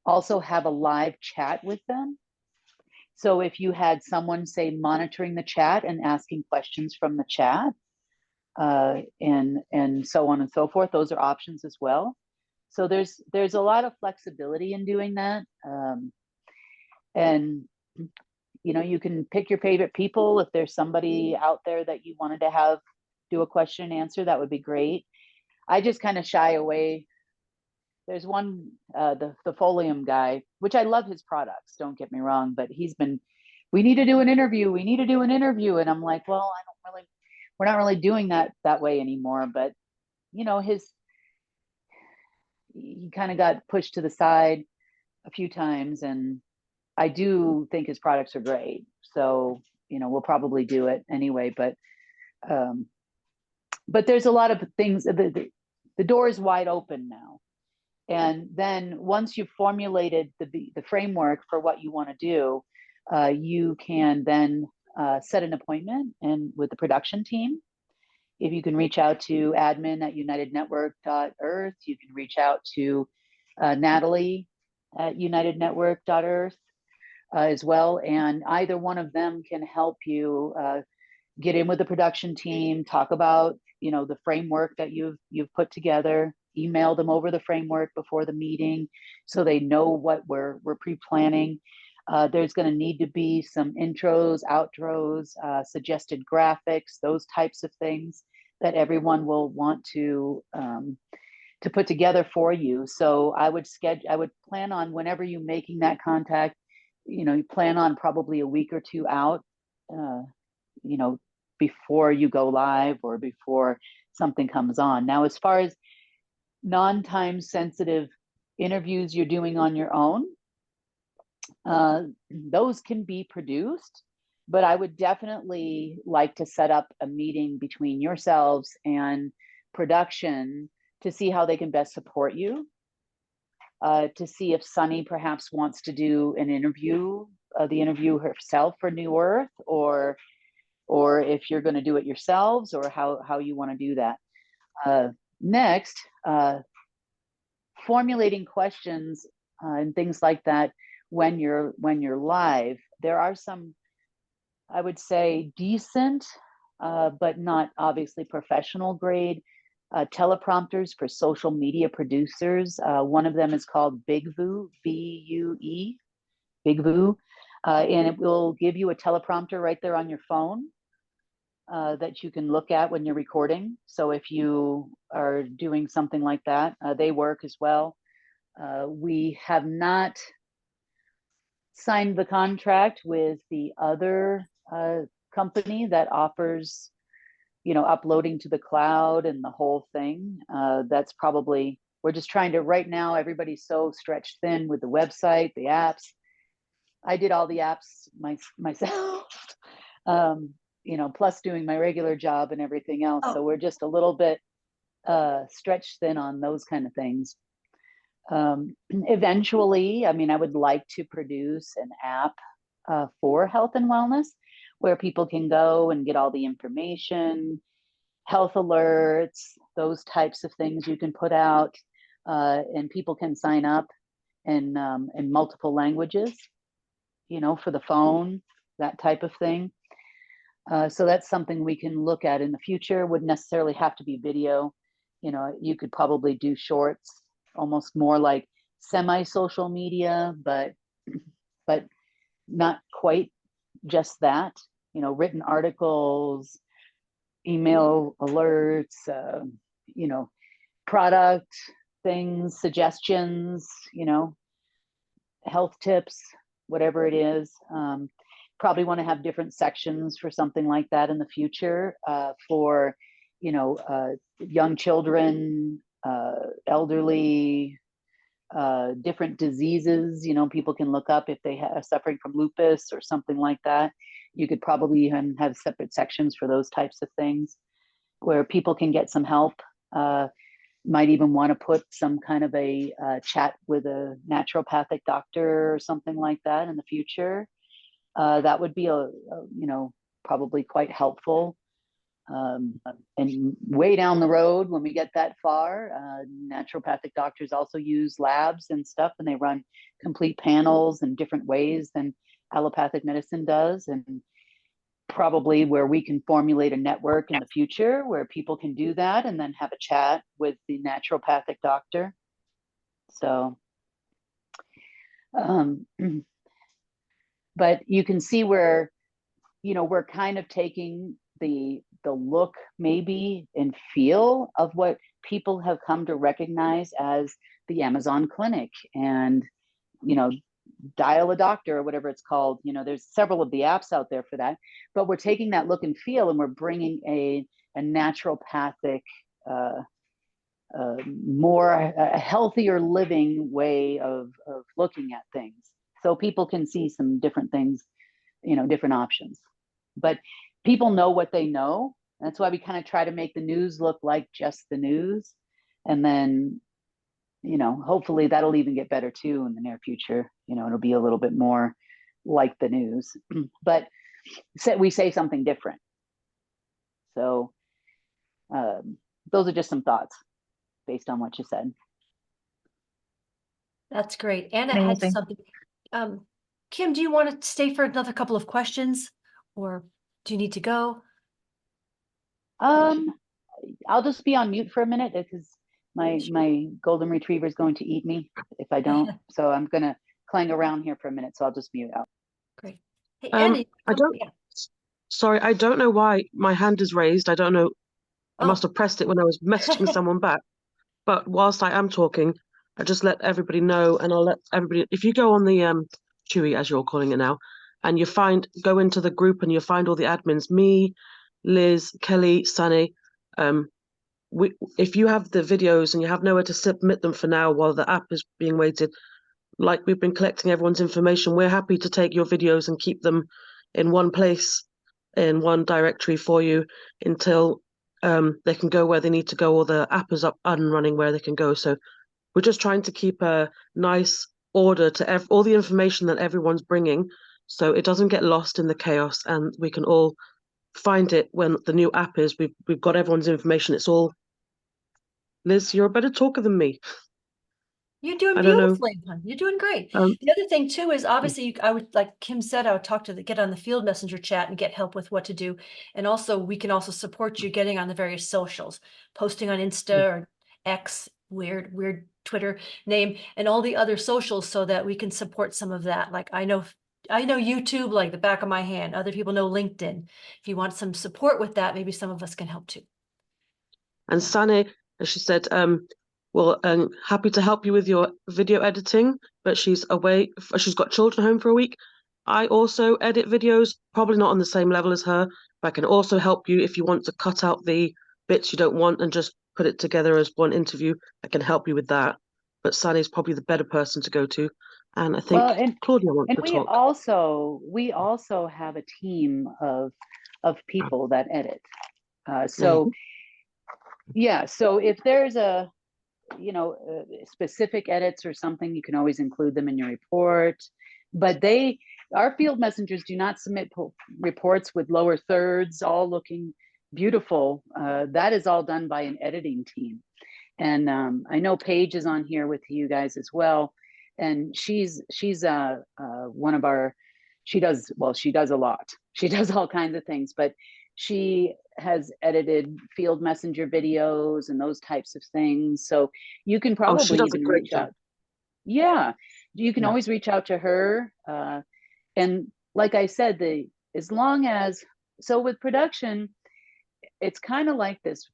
also have a live chat with them. So if you had someone, say, monitoring the chat and asking questions from the chat, and so on and so forth, those are options as well. So there's a lot of flexibility in doing that. And you know, you can pick your favorite people. If there's somebody out there that you wanted to have do a question and answer, that would be great. I just kind of shy away. There's one, the Folium guy, which I love his products, don't get me wrong, but he's been, we need to do an interview. We need to do an interview. And I'm like, well, we're not really doing that way anymore. But, you know, he kind of got pushed to the side a few times, and I do think his products are great. So, you know, we'll probably do it anyway, but there's a lot of things, the door is wide open now. And then once you've formulated the framework for what you want to do, you can then set an appointment and with the production team. If you can reach out to admin@unitednetwork.earth, you can reach out to Natalie at unitednetwork.earth as well. And either one of them can help you get in with the production team, talk about, you know, the framework that you've put together, email them over the framework before the meeting so they know what we're pre-planning. There's going to need to be some intros, outros, suggested graphics, those types of things that everyone will want to put together for you. So I would plan on, whenever you're making that contact, you know, you plan on probably a week or two out, you know, before you go live or before something comes on. Now, as far as non-time sensitive interviews you're doing on your own, those can be produced, but I would definitely like to set up a meeting between yourselves and production to see how they can best support you, to see if Sunny perhaps wants to do an interview, the interview herself for New Earth, or if you're going to do it yourselves, or how you want to do that. Next, formulating questions and things like that when you're live. There are some, I would say, decent, but not obviously professional grade teleprompters for social media producers. One of them is called BigVoo, B-U-E, BigVoo, and it will give you a teleprompter right there on your phone that you can look at when you're recording. So if you are doing something like that, they work as well. We have not signed the contract with the other company that offers, you know, uploading to the cloud and the whole thing. That's probably, we're just trying to, right now, everybody's so stretched thin with the website, the apps. I did all the apps myself, you know, plus doing my regular job and everything else. So we're just a little bit stretched thin on those kind of things. Eventually, I mean, I would like to produce an app for health and wellness where people can go and get all the information, health alerts, those types of things you can put out, and people can sign up in multiple languages, you know, for the phone, that type of thing. So that's something we can look at in the future. Wouldn't necessarily have to be video. You know, you could probably do shorts, almost more like semi-social media, but not quite just that. You know, written articles, email alerts, you know, product things, suggestions, you know, health tips, whatever it is. Probably want to have different sections for something like that in the future, for, you know, young children, elderly, different diseases. You know, people can look up if they are suffering from lupus or something like that. You could probably even have separate sections for those types of things where people can get some help. Might even want to put some kind of a chat with a naturopathic doctor or something like that in the future. That would be you know, probably quite helpful. And way down the road, when we get that far, naturopathic doctors also use labs and stuff, and they run complete panels in different ways than allopathic medicine does. And probably where we can formulate a network in the future where people can do that and then have a chat with the naturopathic doctor. So but you can see where, we're kind of taking the look maybe and feel of what people have come to recognize as the Amazon clinic, and Dial a Doctor or whatever it's called. There's several of the apps out there for that, but we're taking that look and feel and we're bringing a naturopathic, a healthier living way of looking at things, so people can see some different things, different options. But people know what they know. That's why we kind of try to make the news look like just the news, and then hopefully that'll even get better too in the near future. It'll be a little bit more like the news, but we say something different. So those are just some thoughts based on what you said. That's great. Anna had Amazing. something. Kim, do you want to stay for another couple of questions, or do you need to go? I'll just be on mute for a minute because my golden retriever is going to eat me if I don't. So I'm gonna clang around here for a minute. So I'll just mute out. Great. Hey, Anna, Sorry, I don't know why my hand is raised. I don't know. I must Oh. have pressed it when I was messaging someone back. But whilst I am talking, I just let everybody know, and I'll let everybody, if you go on the CHWE, as you're calling it now, and go into the group and you'll find all the admins, me, Liz, Kelly, Sunny. If you have the videos and you have nowhere to submit them for now while the app is being waited, like we've been collecting everyone's information, we're happy to take your videos and keep them in one place, in one directory for you until they can go where they need to go, or the app is up and running where they can go. So we're just trying to keep a nice order to all the information that everyone's bringing, so it doesn't get lost in the chaos, and we can all find it when the new app is. We've got everyone's information. It's all. Liz, you're a better talker than me. You're doing I don't know. beautifully, hon. You're doing great. The other thing too is obviously I would, like Kim said, I would talk to get on the field messenger chat and get help with what to do. And also we can also support you getting on the various socials, posting on Insta or X, weird Twitter name, and all the other socials, so that we can support some of that. Like I know YouTube like the back of my hand. Other people know LinkedIn. If you want some support with that, maybe some of us can help too. And Sane, as she said, well, happy to help you with your video editing, but she's away. She's got children home for a week. I also edit videos, probably not on the same level as her, but I can also help you if you want to cut out the bits you don't want and just put it together as one interview. I can help you with that. But Sane is probably the better person to go to. And I think Claudia wants to talk. We also have a team of people that edit. So if there's specific edits or something, you can always include them in your report. But our field messengers do not submit reports with lower thirds, all looking beautiful. That is all done by an editing team. And I know Paige is on here with you guys as well. And she's one of our, she does a lot. She does all kinds of things, but she has edited field messenger videos and those types of things. So you can probably even reach out. Yeah, you can always reach out to her. And like I said, as long as, so with production, it's kind of like this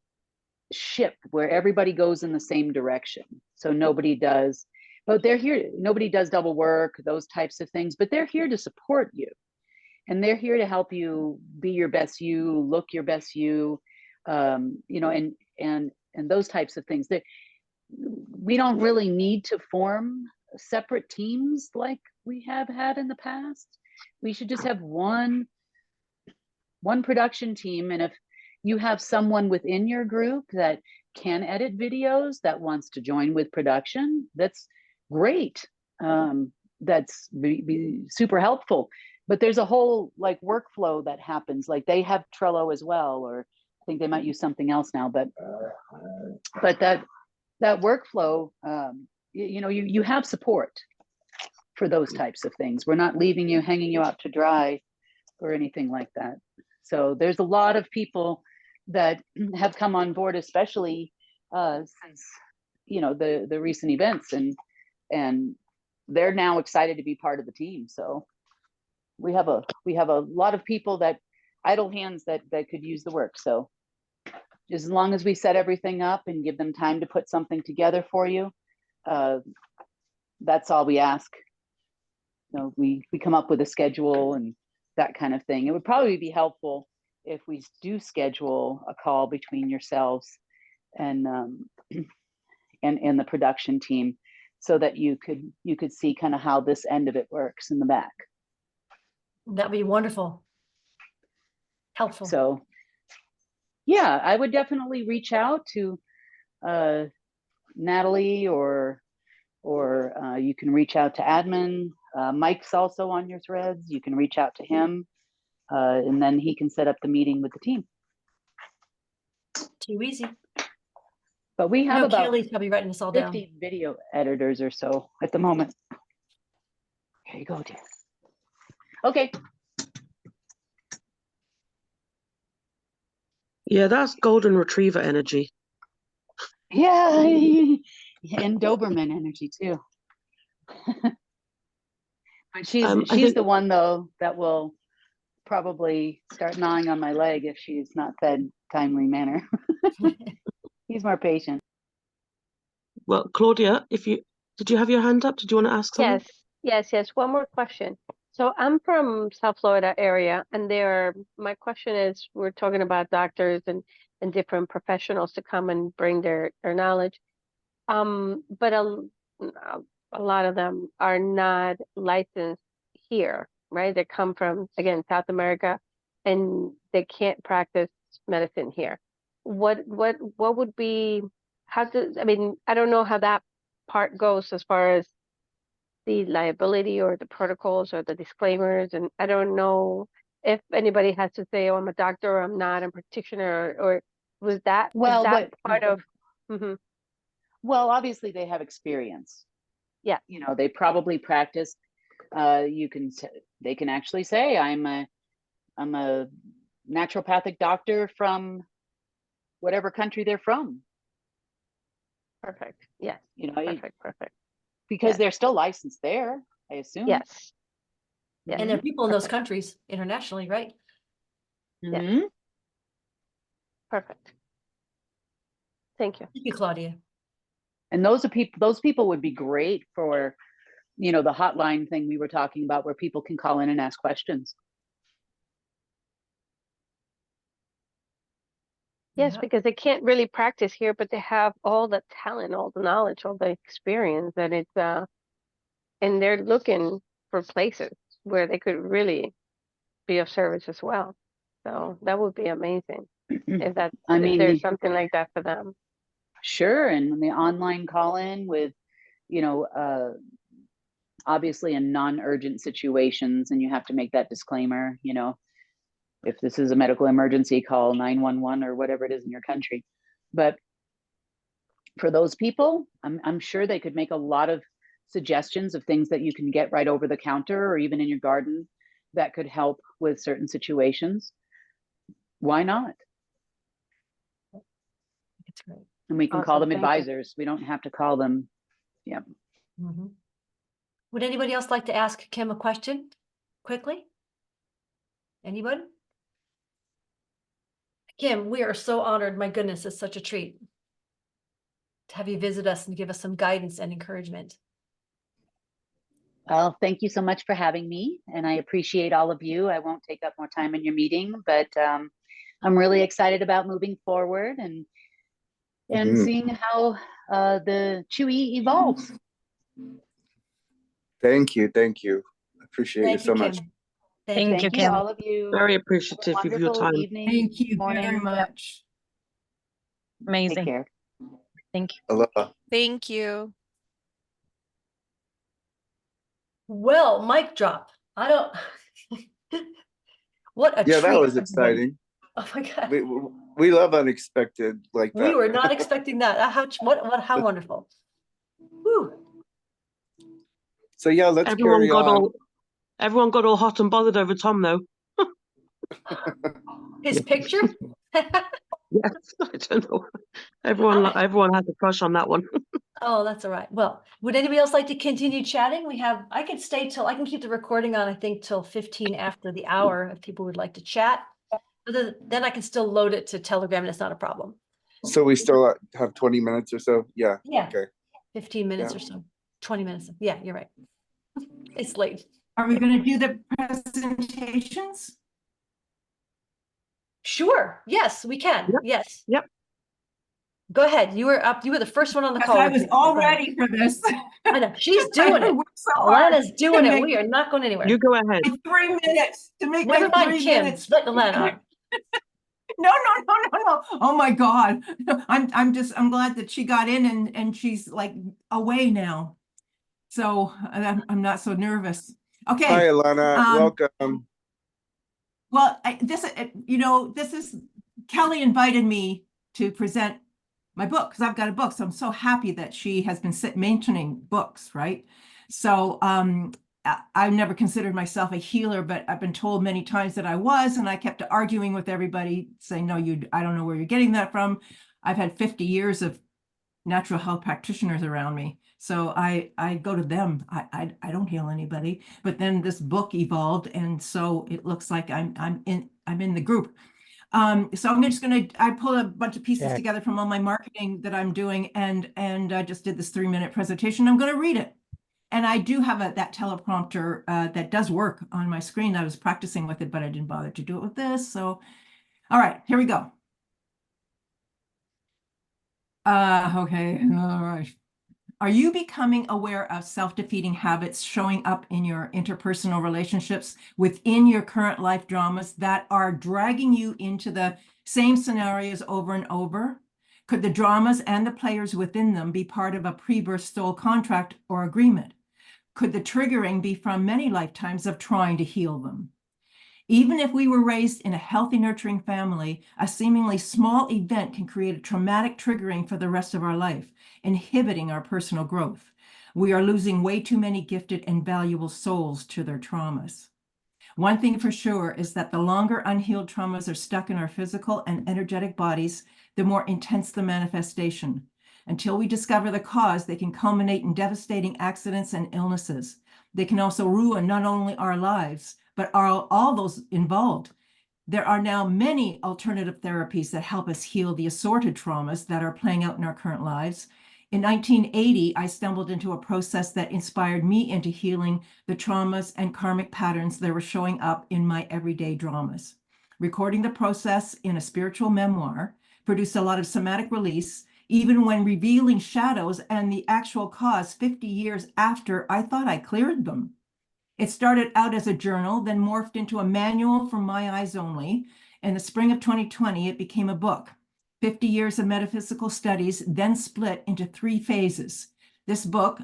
ship where everybody goes in the same direction. So nobody does, but they're here, nobody does double work, those types of things, but they're here to support you. And they're here to help you be your best you, look your best you, and those types of things. We don't really need to form separate teams like we have had in the past. We should just have one production team. And if you have someone within your group that can edit videos that wants to join with production, that's great. That's be super helpful. But there's a whole like workflow that happens. Like they have Trello as well, or I think they might use something else now. But that workflow, you have support for those types of things. We're not leaving you, hanging you out to dry or anything like that. So there's a lot of people that have come on board, especially since the recent events, and they're now excited to be part of the team. So we have a lot of people that idle hands that could use the work. So as long as we set everything up and give them time to put something together for you, that's all we ask. You know, we come up with a schedule and that kind of thing. It would probably be helpful if we do schedule a call between yourselves and the production team, so that you could see kind of how this end of it works in the back. That'd be wonderful. Helpful. So yeah, I would definitely reach out to Natalie, or you can reach out to admin. Mike's also on your threads. You can reach out to him, and then he can set up the meeting with the team. Too easy. But we have No, about Kelly's probably writing this all down. 50 video editors or so at the moment. Here you go, dear. Okay. Yeah, that's golden retriever energy. Yeah, and Doberman energy too. But she's the one though that will probably start gnawing on my leg if she's not fed timely manner. He's more patient. Well, Claudia, did you have your hand up? Did you want to ask something? Yes. One more question. So I'm from South Florida area, and my question is, we're talking about doctors and different professionals to come and bring their knowledge. But a lot of them are not licensed here, right? They come from, again, South America, and they can't practice medicine here. What would be, I don't know how that part goes as far as the liability or the protocols or the disclaimers, and I don't know if anybody has to say, oh, I'm a doctor or I'm not a practitioner, or was that part of Well, obviously they have experience. Yeah, you know, they probably practiced. They can actually say I'm a naturopathic doctor from whatever country they're from. Perfect. Yes. You know, perfect. Because they're still licensed there, I assume. Yes. And there are people in those countries internationally, right? Mm-hmm. Perfect. Thank you. Thank you, Claudia. And those people would be great for, you know, the hotline thing we were talking about, where people can call in and ask questions. Yes, because they can't really practice here, but they have all the talent, all the knowledge, all the experience, and and they're looking for places where they could really be of service as well. So that would be amazing if there's something like that for them. Sure, and the online call-in with, you know, obviously in non-urgent situations, and you have to make that disclaimer, you know, if this is a medical emergency, call 911 or whatever it is in your country. But for those people, I'm sure they could make a lot of suggestions of things that you can get right over the counter or even in your garden that could help with certain situations. Why not? That's great. And we can call Awesome, them thank you. advisors. We don't have to call them. Yeah. Mm-hmm. Would anybody else like to ask Kim a question quickly? Anybody? Kim, we are so honored. My goodness, it's such a treat to have you visit us and give us some guidance and encouragement. Well, thank you so much for having me, and I appreciate all of you. I won't take up more time in your meeting, but I'm really excited about moving forward and seeing how the CHWE evolves. Thank you. Appreciate you so much. Thank you, Thank you to all of you. Very appreciative of your Wonderful time. evening. Thank you morning. very much. Take Amazing. care. Thank you. Aloha. Thank you. Well, mic drop. I don't. What a Yeah, treat. that was everybody. exciting. Oh my God. We love unexpected like that. We were not expecting that. How wonderful. Whew. So yeah, let's Everyone carry on. Everyone got all hot and bothered over Tom, though. His picture? Yes, I don't know. Everyone had a crush on that one. Oh, that's all right. Well, would anybody else like to continue chatting? I can stay till, I can keep the recording on, I think, till 15 after the hour if people would like to chat. But then I can still load it to Telegram and it's not a problem. So we still have 20 minutes or so? Yeah. Yeah. Okay. 15 minutes Yeah. or so, 20 minutes. Yeah, you're right. It's late. Are we going to do the presentations? Sure. Yes, we can. Yep. Yes. Yep. Go ahead. You were up. You were the first one on the Because call. I was Go all ahead. ready for this. I know. She's doing it. worked so hard Alana's doing to it. make We are not going anywhere. You go ahead. my 3 minutes to make Never my mind 3 Kim. minutes. Let Alana on. No. Oh my God. I'm glad that she got in and she's like away now. So I'm not so nervous. Okay. Hi, Alana. Welcome. Well, this is Kelly invited me to present my book because I've got a book. So I'm so happy that she has been mentioning books, right? So I've never considered myself a healer, but I've been told many times that I was, and I kept arguing with everybody saying, no, I don't know where you're getting that from. I've had 50 years of natural health practitioners around me. So I go to them. I don't heal anybody. But then this book evolved, and so it looks like I'm in the group. So I'm just I pull a bunch of pieces together from all my marketing that I'm doing, and I just did this 3-minute presentation. I'm going to read it. And I do have that teleprompter that does work on my screen. I was practicing with it, but I didn't bother to do it with this. So, all right, here we go. Okay, all right. Are you becoming aware of self-defeating habits showing up in your interpersonal relationships within your current life dramas that are dragging you into the same scenarios over and over? Could the dramas and the players within them be part of a pre-birth soul contract or agreement? Could the triggering be from many lifetimes of trying to heal them? Even if we were raised in a healthy, nurturing family, a seemingly small event can create a traumatic triggering for the rest of our life, inhibiting our personal growth. We are losing way too many gifted and valuable souls to their traumas. One thing for sure is that the longer unhealed traumas are stuck in our physical and energetic bodies, the more intense the manifestation. Until we discover the cause, they can culminate in devastating accidents and illnesses. They can also ruin not only our lives, but all those involved. There are now many alternative therapies that help us heal the assorted traumas that are playing out in our current lives. In 1980, I stumbled into a process that inspired me into healing the traumas and karmic patterns that were showing up in my everyday dramas. Recording the process in a spiritual memoir produced a lot of somatic release, even when revealing shadows and the actual cause 50 years after I thought I cleared them. It started out as a journal, then morphed into a manual for my eyes only. In the spring of 2020, it became a book. 50 years of metaphysical studies, then split into 3 phases. This book,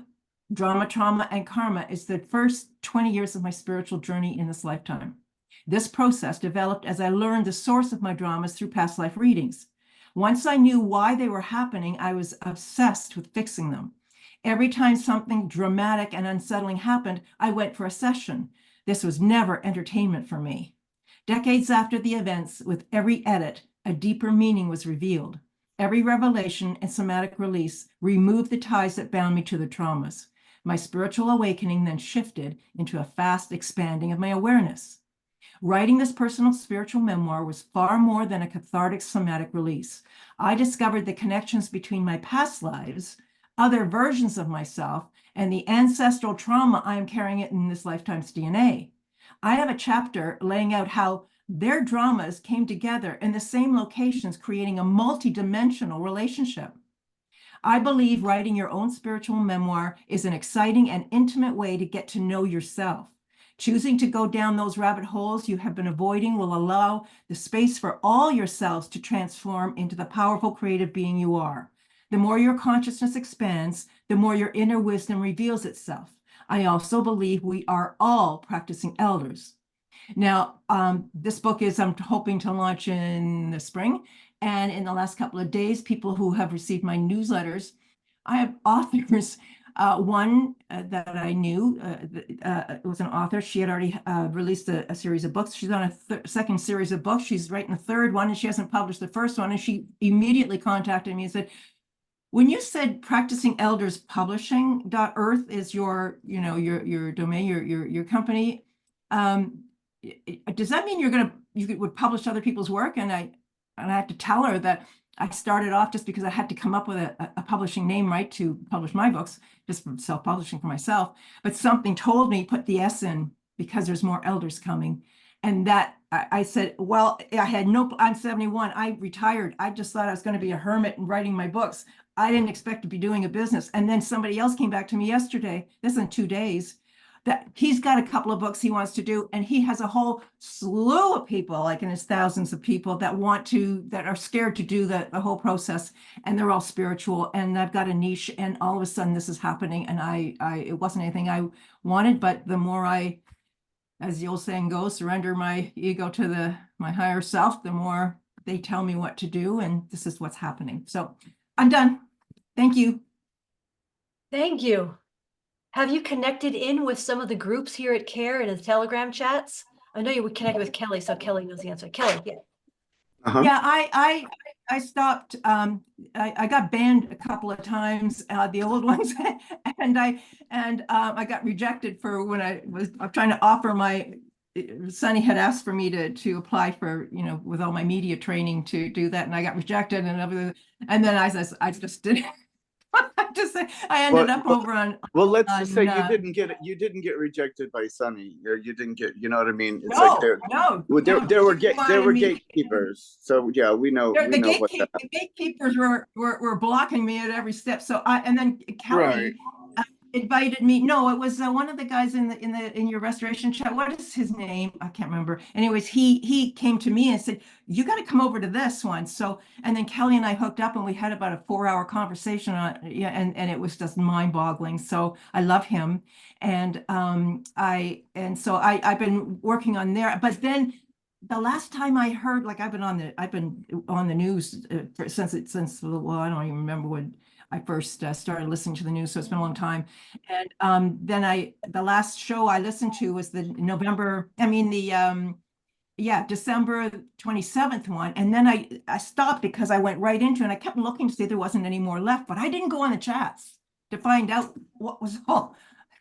Drama, Trauma, and Karma, is the first 20 years of my spiritual journey in this lifetime. This process developed as I learned the source of my dramas through past life readings. Once I knew why they were happening, I was obsessed with fixing them. Every time something dramatic and unsettling happened, I went for a session. This was never entertainment for me. Decades after the events, with every edit, a deeper meaning was revealed. Every revelation and somatic release removed the ties that bound me to the traumas. My spiritual awakening then shifted into a fast expanding of my awareness. Writing this personal spiritual memoir was far more than a cathartic somatic release. I discovered the connections between my past lives, other versions of myself, and the ancestral trauma I am carrying it in this lifetime's DNA. I have a chapter laying out how their dramas came together in the same locations, creating a multi-dimensional relationship. I believe writing your own spiritual memoir is an exciting and intimate way to get to know yourself. Choosing to go down those rabbit holes you have been avoiding will allow the space for all yourselves to transform into the powerful creative being you are. The more your consciousness expands, the more your inner wisdom reveals itself. I also believe we are all practicing elders. Now, this book I'm hoping to launch in the spring. And in the last couple of days, people who have received my newsletters, I have authors. One that I knew was an author. She had already released a series of books. She's on a second series of books. She's writing the third one, and she hasn't published the first one. And she immediately contacted me and said, when you said practicing elders publishing.earth is your, your domain, your company, does that mean you would publish other people's work? And I have to tell her that I started off just because I had to come up with a publishing name, right, to publish my books, just from self-publishing for myself. But something told me put the S in because there's more elders coming. And that I said, well, I'm 71. I retired. I just thought I was going to be a hermit and writing my books. I didn't expect to be doing a business. And then somebody else came back to me yesterday, this is in 2 days, that he's got a couple of books he wants to do. And he has a whole slew of people, like in his thousands of people that are scared to do the whole process. And they're all spiritual. And I've got a niche. And all of a sudden this is happening. And it wasn't anything I wanted, but the more I, as the old saying goes, surrender my ego to my higher self, the more they tell me what to do. And this is what's happening. So I'm done. Thank you. Thank you. Have you connected in with some of the groups here at CARE and the Telegram chats? I know you would connect with Kelly, so Kelly knows the answer. Kelly, yeah. Yeah, I stopped. I got banned a couple of times, the old ones, and I got rejected for when I was trying to offer Sunny had asked for me to apply for, with all my media training to do that, and I got rejected, and then I just did. I ended up over on. Well, let's just say you didn't get rejected by Sunny. You didn't get, you know what I mean? It's there were gatekeepers. So yeah, we know. The gatekeepers were blocking me at every step. So and then Kelly invited me. No, it was one of the guys in your restoration chat. What is his name? I can't remember. Anyways, he came to me and said, you got to come over to this one. So, and then Kelly and I hooked up and we had about a 4-hour conversation and it was just mind boggling. So I love him. And so I've been working on there, but then the last time I heard, like I've been on the news since well, I don't even remember when I first started listening to the news, so it's been a long time. And then the last show I listened to was the December 27th one. And then I stopped because I went right into it and I kept looking to see if there wasn't any more left, but I didn't go on the chats to find out what was all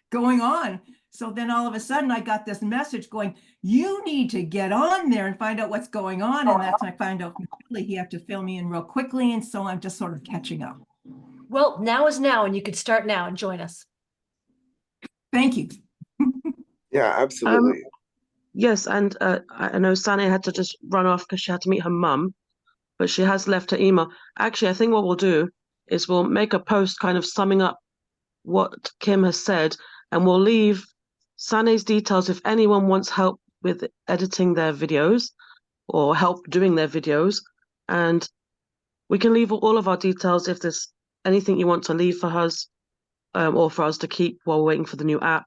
going on. So then all of a sudden I got this message going, you need to get on there and find out what's going on. And that's when I find out completely he had to fill me in real quickly. And so I'm just sort of catching up. Well, now is now, and you could start now and join us. Thank you. Yeah, absolutely. Yes, and I know Sunny had to just run off because she had to meet her mum, but she has left her email. Actually, I think what we'll do is we'll make a post kind of summing up what Kim has said, and we'll leave Sunny's details if anyone wants help with editing their videos or help doing their videos. And we can leave all of our details if there's anything you want to leave for us or for us to keep while we're waiting for the new app.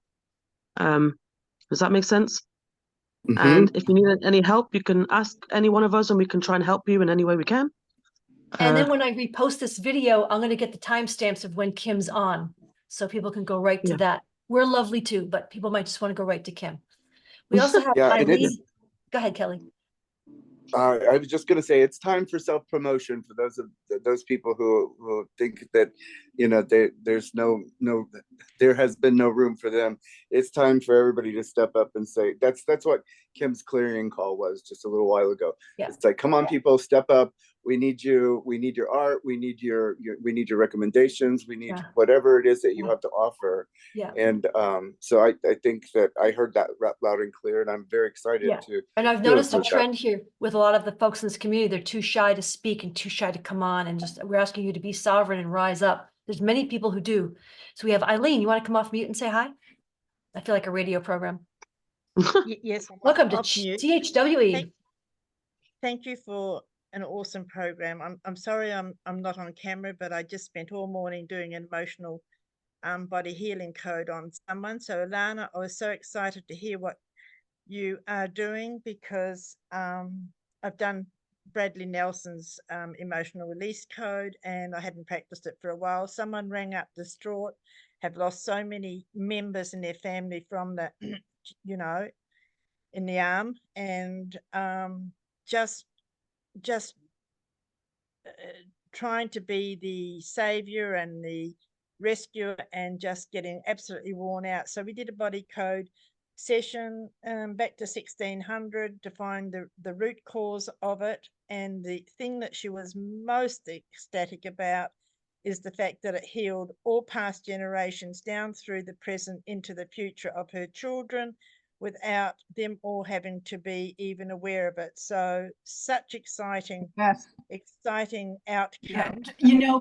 Does that make sense? Mm-hmm. And if you need any help, you can ask any one of us and we can try and help you in any way we can. And then when I repost this video, I'm going to get the timestamps of when Kim's on, so people can go right to that. We're lovely too, but people might just want to go right to Kim. We also have Eileen. Go ahead, Kelly. I was just going to say it's time for self-promotion for those people who think that there has been no room for them. It's time for everybody to step up and say that's what Kim's clearing call was just a little while ago. Yeah. It's like, come on, people, step up. We need you. We need your art. We need your recommendations. We need whatever it is that you have to offer. Yeah. And so I think that I heard that loud and clear, and I'm very excited to. And I've noticed a trend here with a lot of the folks in this community. They're too shy to speak and too shy to come on, and just we're asking you to be sovereign and rise up. There's many people who do. So we have Eileen. You want to come off mute and say hi? I feel like a radio program. Yes. Welcome to CHWE. Thank you for an awesome program. I'm sorry I'm not on camera, but I just spent all morning doing an emotional body healing code on someone. So Alana, I was so excited to hear what you are doing because I've done Bradley Nelson's emotional release code and I hadn't practiced it for a while. Someone rang up distraught, have lost so many members in their family from the, in the arm, and just trying to be the savior and the rescuer and just getting absolutely worn out. So we did a body code session back to 1600 to find the root cause of it. And the thing that she was most ecstatic about is the fact that it healed all past generations down through the present into the future of her children without them all having to be even aware of it. So such exciting, exciting outcome. Yeah,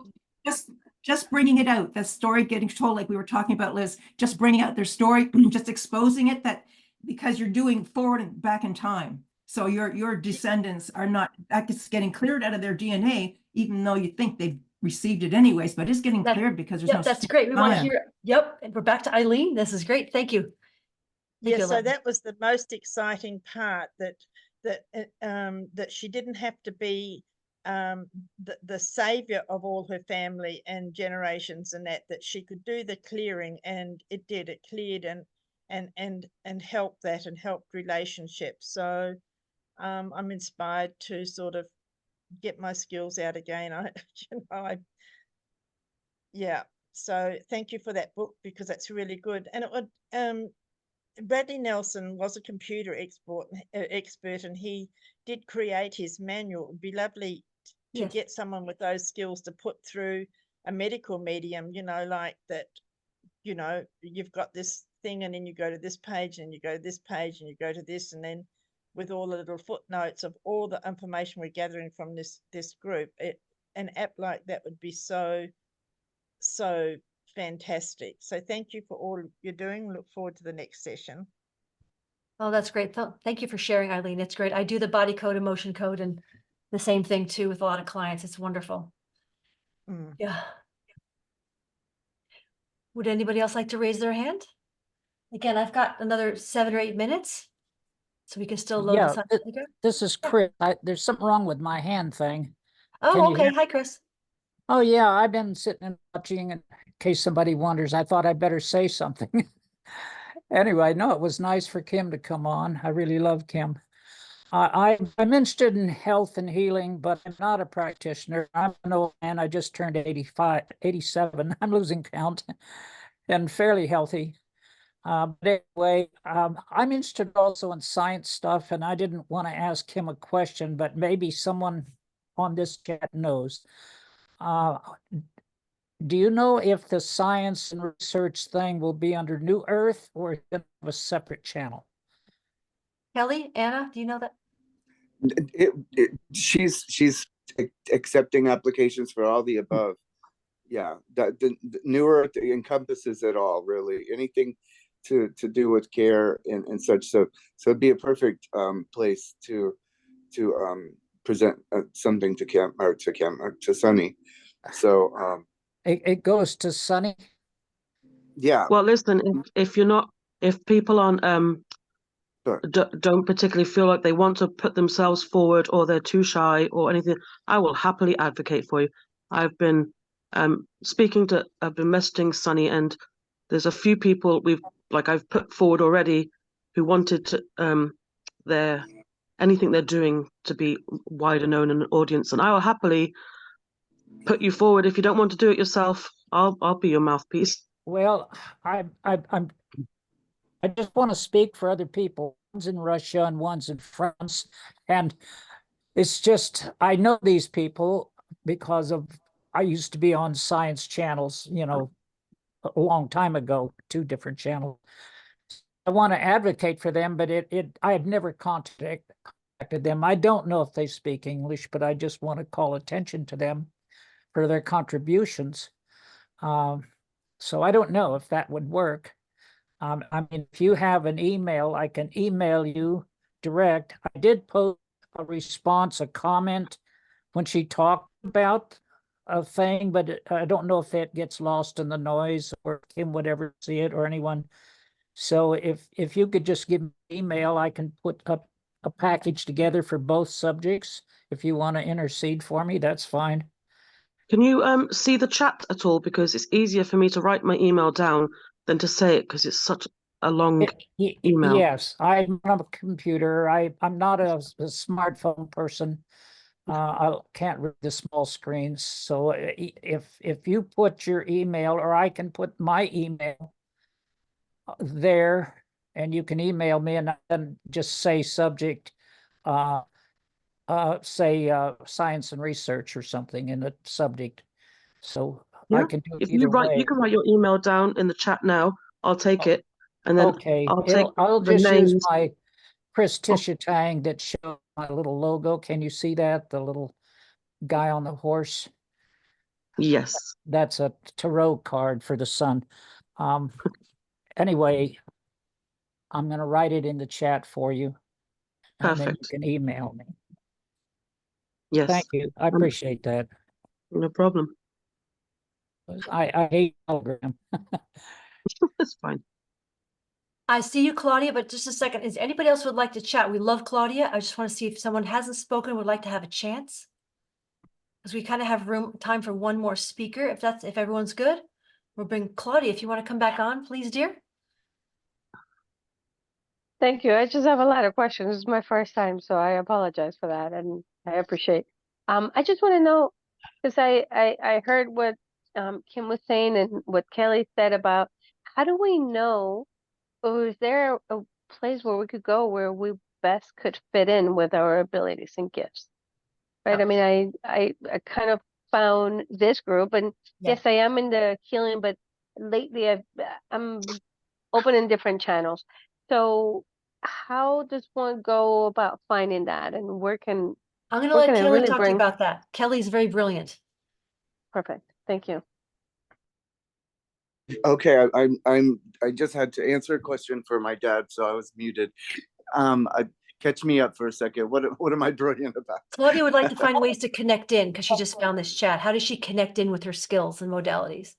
just bringing it out, the story getting told, like we were talking about, Liz, just bringing out their story, just exposing it, that because you're doing forward and back in time. So your descendants are not, that's getting cleared out of their DNA, even though you think they've received it anyways, but it's getting cleared because there's no. That's great. We want to hear. Yep. And we're back to Eileen. This is great. Thank you. Yeah, so that was the most exciting part, that she didn't have to be the savior of all her family and generations, and that she could do the clearing, and it did. It cleared and helped that and helped relationships. So I'm inspired to sort of get my skills out again. Yeah. So thank you for that book, because that's really good. And it would Bradley Nelson was a computer expert, and he did create his manual. It would be lovely to get someone with those skills to put through a medical medium, like that, you've got this thing, and then you go to this page, and you go to this page, and you go to this, and then with all the little footnotes of all the information we're gathering from this group, an app like that would be so fantastic. So thank you for all you're doing. Look forward to the next session. Oh, that's great. Thank you for sharing, Eileen. It's great. I do the body code, emotion code, and the same thing too with a lot of clients. It's wonderful. Yeah. Would anybody else like to raise their hand? Again, I've got another 7 or 8 minutes, so we can still load this up. This is Chris. There's something wrong with my hand thing. Oh, okay. Hi, Chris. Oh, yeah. I've been sitting and watching in case somebody wonders. I thought I'd better say something. Anyway, no, it was nice for Kim to come on. I really love Kim. I'm interested in health and healing, but I'm not a practitioner. I'm an old man. I just turned 87. I'm losing count and fairly healthy. But anyway, I'm interested also in science stuff, and I didn't want to ask him a question, but maybe someone on this chat knows. Do you know if the science and research thing will be under New Earth or is it a separate channel? Kelly, Anna, do you know that? She's accepting applications for all the above. Yeah, the New Earth encompasses it all, really. Anything to do with care and such. So it'd be a perfect place to present something to Kim or to Sunny. So it goes to Sunny. Yeah. Well, listen, if people aren't don't particularly feel like they want to put themselves forward, or they're too shy or anything, I will happily advocate for you. I've been I've been messaging Sunny, and there's a few people I've put forward already who wanted to anything they're doing to be wider known in an audience, and I will happily put you forward. If you don't want to do it yourself, I'll be your mouthpiece. Well, I just want to speak for other people. One's in Russia and one's in France, and it's just I know these people because I used to be on science channels, a long time ago, 2 different channels. I want to advocate for them, but I have never contacted them. I don't know if they speak English, but I just want to call attention to them for their contributions. So I don't know if that would work. I mean, if you have an email, I can email you direct. I did post a response, a comment when she talked about a thing, but I don't know if it gets lost in the noise or Kim would ever see it or anyone. So if you could just give me an email, I can put up a package together for both subjects. If you want to intercede for me, that's fine. Can you see the chat at all? Because it's easier for me to write my email down than to say it, because it's such a long email. Yes, I'm on a computer. I'm not a smartphone person. I can't read the small screens. So if you put your email, or I can put my email there, and you can email me, and then just say subject, say science and research or something in the subject. So I Yeah. can do it If either you way. can write your email down in the chat now. I'll take it, and then Okay, I'll take I'll the just use names. my Chris Tishatang that shows my little logo. Can you see that? The little guy on the horse? Yes. That's a tarot card for the sun. Anyway, I'm going to write it in the chat for you, and then you Perfect. can email me. Yes. Thank you. I appreciate that. No problem. I hate Telegram. That's fine. I see you, Claudia, but just a second. Is anybody else would like to chat? We love Claudia. I just want to see if someone hasn't spoken, would like to have a chance. Because we kind of have time for one more speaker. If everyone's good, we'll bring Claudia. If you want to come back on, please, dear. Thank you. I just have a lot of questions. This is my first time, so I apologize for that, and I appreciate. I just want to know, because I heard what Kim was saying and what Kelly said about how do we know, or is there a place where we could go where we best could fit in with our abilities and gifts? Right. I mean, I kind of found this group, and yes, I am in the healing, but lately I'm opening different channels. So how does one go about finding that, and where can I'm going to where let can I Kelly really talk to you bring? about that. Kelly's very brilliant. Perfect. Thank you. Okay, I just had to answer a question for my dad, so I was muted. Catch me up for a second. What am I brilliant about? Claudia would like to find ways to connect in because she just found this chat. How does she connect in with her skills and modalities?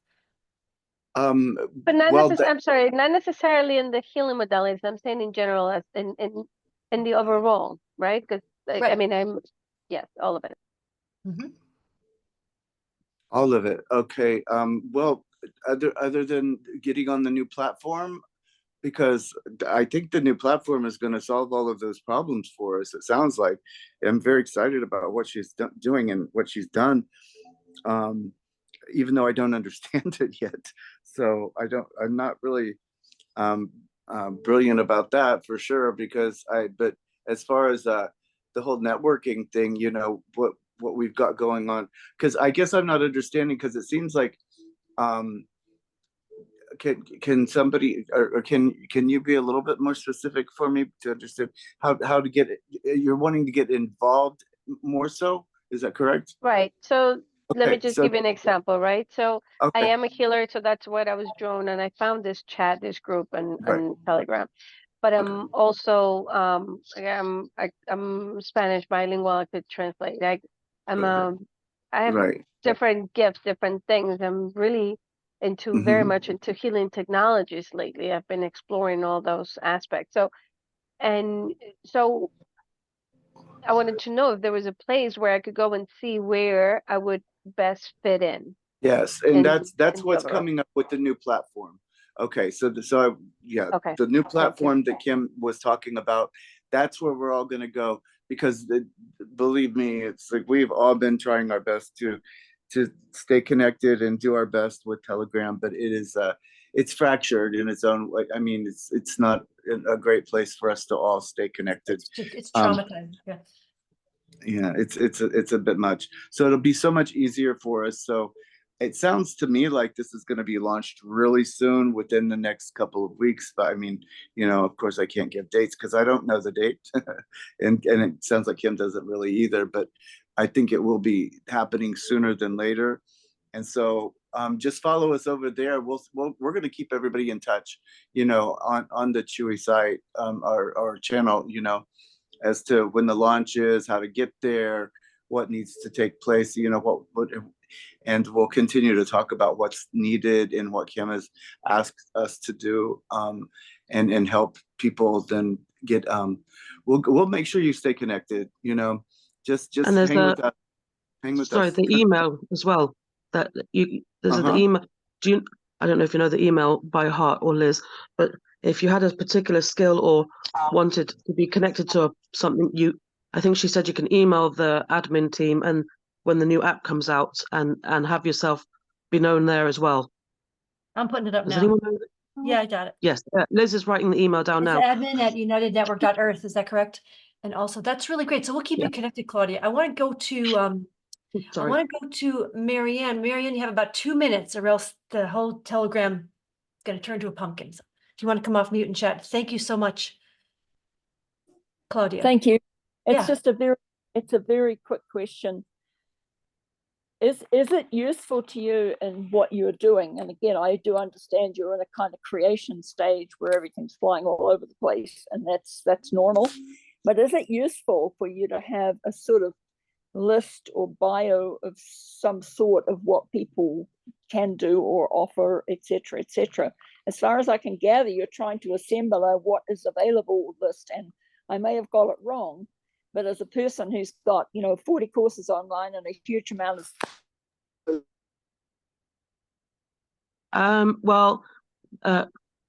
But not well, I'm sorry, not necessarily in the healing modalities. I'm saying in general, as in the overall, right? Because I mean, yes, all of it. Mm-hmm. All of it. Okay. Well, other than getting on the new platform, because I think the new platform is going to solve all of those problems for us. It sounds like. I'm very excited about what she's doing and what she's done, even though I don't understand it yet. So I'm not really brilliant about that for sure, because but as far as the whole networking thing, you know, what we've got going on, because I guess I'm not understanding, because it seems like can somebody, or can you be a little bit more specific for me to understand how to get it? You're wanting to get involved more, so is that correct? Right. So let me Okay, just so give you an example, right? So I okay, am a healer, so that's what I was drawn, and I found this chat, this group right, on Telegram. But I'm okay, also I'm Spanish bilingual. I could translate. I have right, different gifts, different things. I'm really into very hmm, much into healing technologies lately. I've been exploring all those aspects. So I wanted to know if there was a place where I could go and see where I would best fit in. yes, and that's in the what's overall. coming up with the new platform. Okay, so yeah, Okay. the new Thank you. platform that Kim was talking about, that's where we're all going to go, because believe me, it's like we've all been trying our best to stay connected and do our best with Telegram, but it's fractured in its own way. I mean, it's not a great place for us to all stay connected. It's traumatizing. Yeah. Yeah, it's a bit much. So it'll be so much easier for us. So it sounds to me like this is going to be launched really soon, within the next couple of weeks. But I mean, you know, of course I can't give dates because I don't know the date. and it sounds like Kim doesn't really either, but I think it will be happening sooner than later. And so just follow us over there. We're going to keep everybody in touch, you know, on the CHWE site, our channel, you know, as to when the launch is, how to get there, what needs to take place, you know, and we'll continue to talk about what's needed and what Kim has asked us to do, and help people then get, we'll make sure you stay connected, you know, just hang with us. Sorry, the email as well. There's the email. I don't know if you know the email by heart, or Liz, but if you had a particular skill or wanted to be connected to something, I think she said you can email the admin team and when the new app comes out and have yourself be known there as well. I'm putting it up Does now. anyone know? Yeah, I got it. Yes, Liz is writing the email down It's now. admin at unitednetwork.earth, is that correct? And also, that's really great. So we'll keep you connected, Claudia. I want to go to I Sorry. want to go to Marianne. Marianne, you have about 2 minutes or else the whole Telegram is going to turn to a pumpkin. So if you want to come off mute and chat, thank you so much, Claudia. Thank you. It's Yeah. just a very quick question. Is it useful to you in what you're doing? And again, I do understand you're in a kind of creation stage where everything's flying all over the place, and that's normal. But is it useful for you to have a sort of list or bio of some sort of what people can do or offer, etc., etc.? As far as I can gather, you're trying to assemble a what is available list, and I may have got it wrong, but as a person who's got 40 courses online and a huge amount of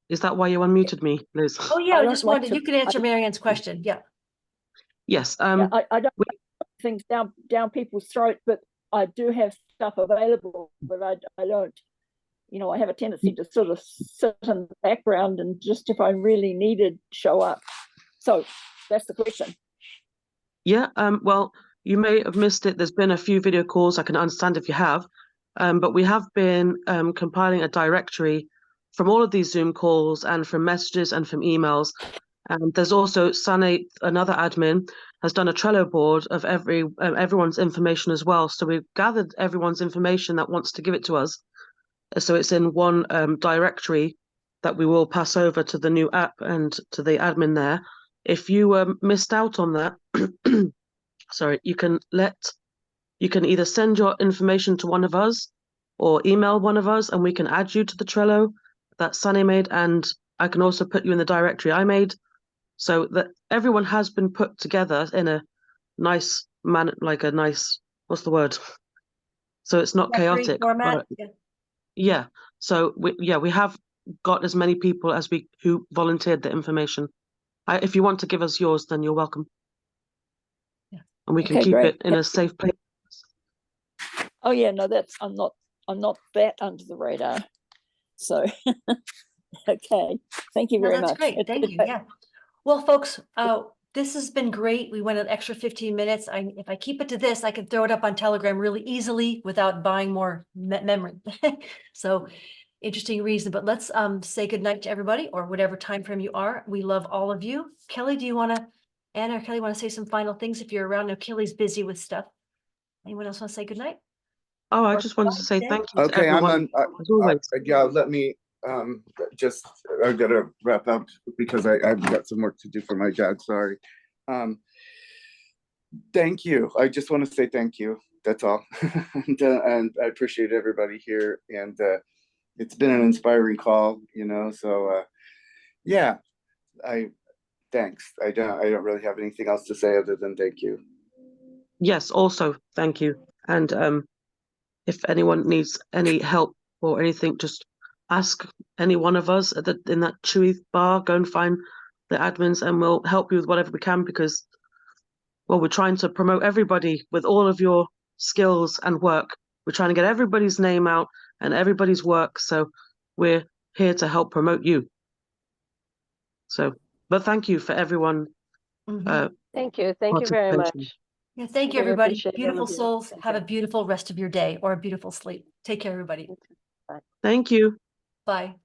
is that why you unmuted me, Liz? Oh yeah, I just wanted you can answer Marianne's question. Yeah. Yes. I don't put things down people's throat, but I do have stuff available, but I don't, I have a tendency to sort of sit in the background and just if I really needed, show up. So that's the question. Yeah, well, you may have missed it. There's been a few video calls. I can understand if you have, but we have been compiling a directory from all of these Zoom calls and from messages and from emails. And there's also Sunny, another admin, has done a Trello board of everyone's information as well. So we've gathered everyone's information that wants to give it to us. So it's in one directory that we will pass over to the new app and to the admin there. If you missed out on that, sorry, you can either send your information to one of us or email one of us and we can add you to the Trello that Sunny made, and I can also put you in the directory I made, so that everyone has been put together in a nice manner, like a nice, what's the word? So it's not chaotic. Format. Yeah. So we have got as many people as who volunteered the information. If you want to give us yours, then you're welcome. Yeah. And we can keep it in a safe place. Oh yeah, no, I'm not that under the radar. So okay. Thank you very much. That's great. Thank you. Yeah. Well, folks, this has been great. We went an extra 15 minutes. If I keep it to this, I can throw it up on Telegram really easily without buying more memory. So interesting reason, but let's say goodnight to everybody or whatever time frame you are. We love all of you. Kelly, Anna or Kelly want to say some final things if you're around? No, Kelly's busy with stuff. Anyone else want to say goodnight? Oh, I just wanted to say thank you to Okay, everyone. As always. Yeah, let me I gotta wrap up because I've got some work to do for my dad. Sorry. Thank you. I just want to say thank you. That's all. And I appreciate everybody here. And it's been an inspiring call, so yeah, thanks. I don't really have anything else to say other than thank you. Yes, also thank you. And if anyone needs any help or anything, just ask any one of us in that CHWE bar. Go and find the admins and we'll help you with whatever we can, because, well, we're trying to promote everybody with all of your skills and work. We're trying to get everybody's name out and everybody's work. So we're here to help promote you. So, but thank you for everyone. Thank you. Thank you very much. Yeah, thank you, everybody. Beautiful souls. Have a beautiful rest of your day or a beautiful sleep. Take care, everybody. Thank you. Bye.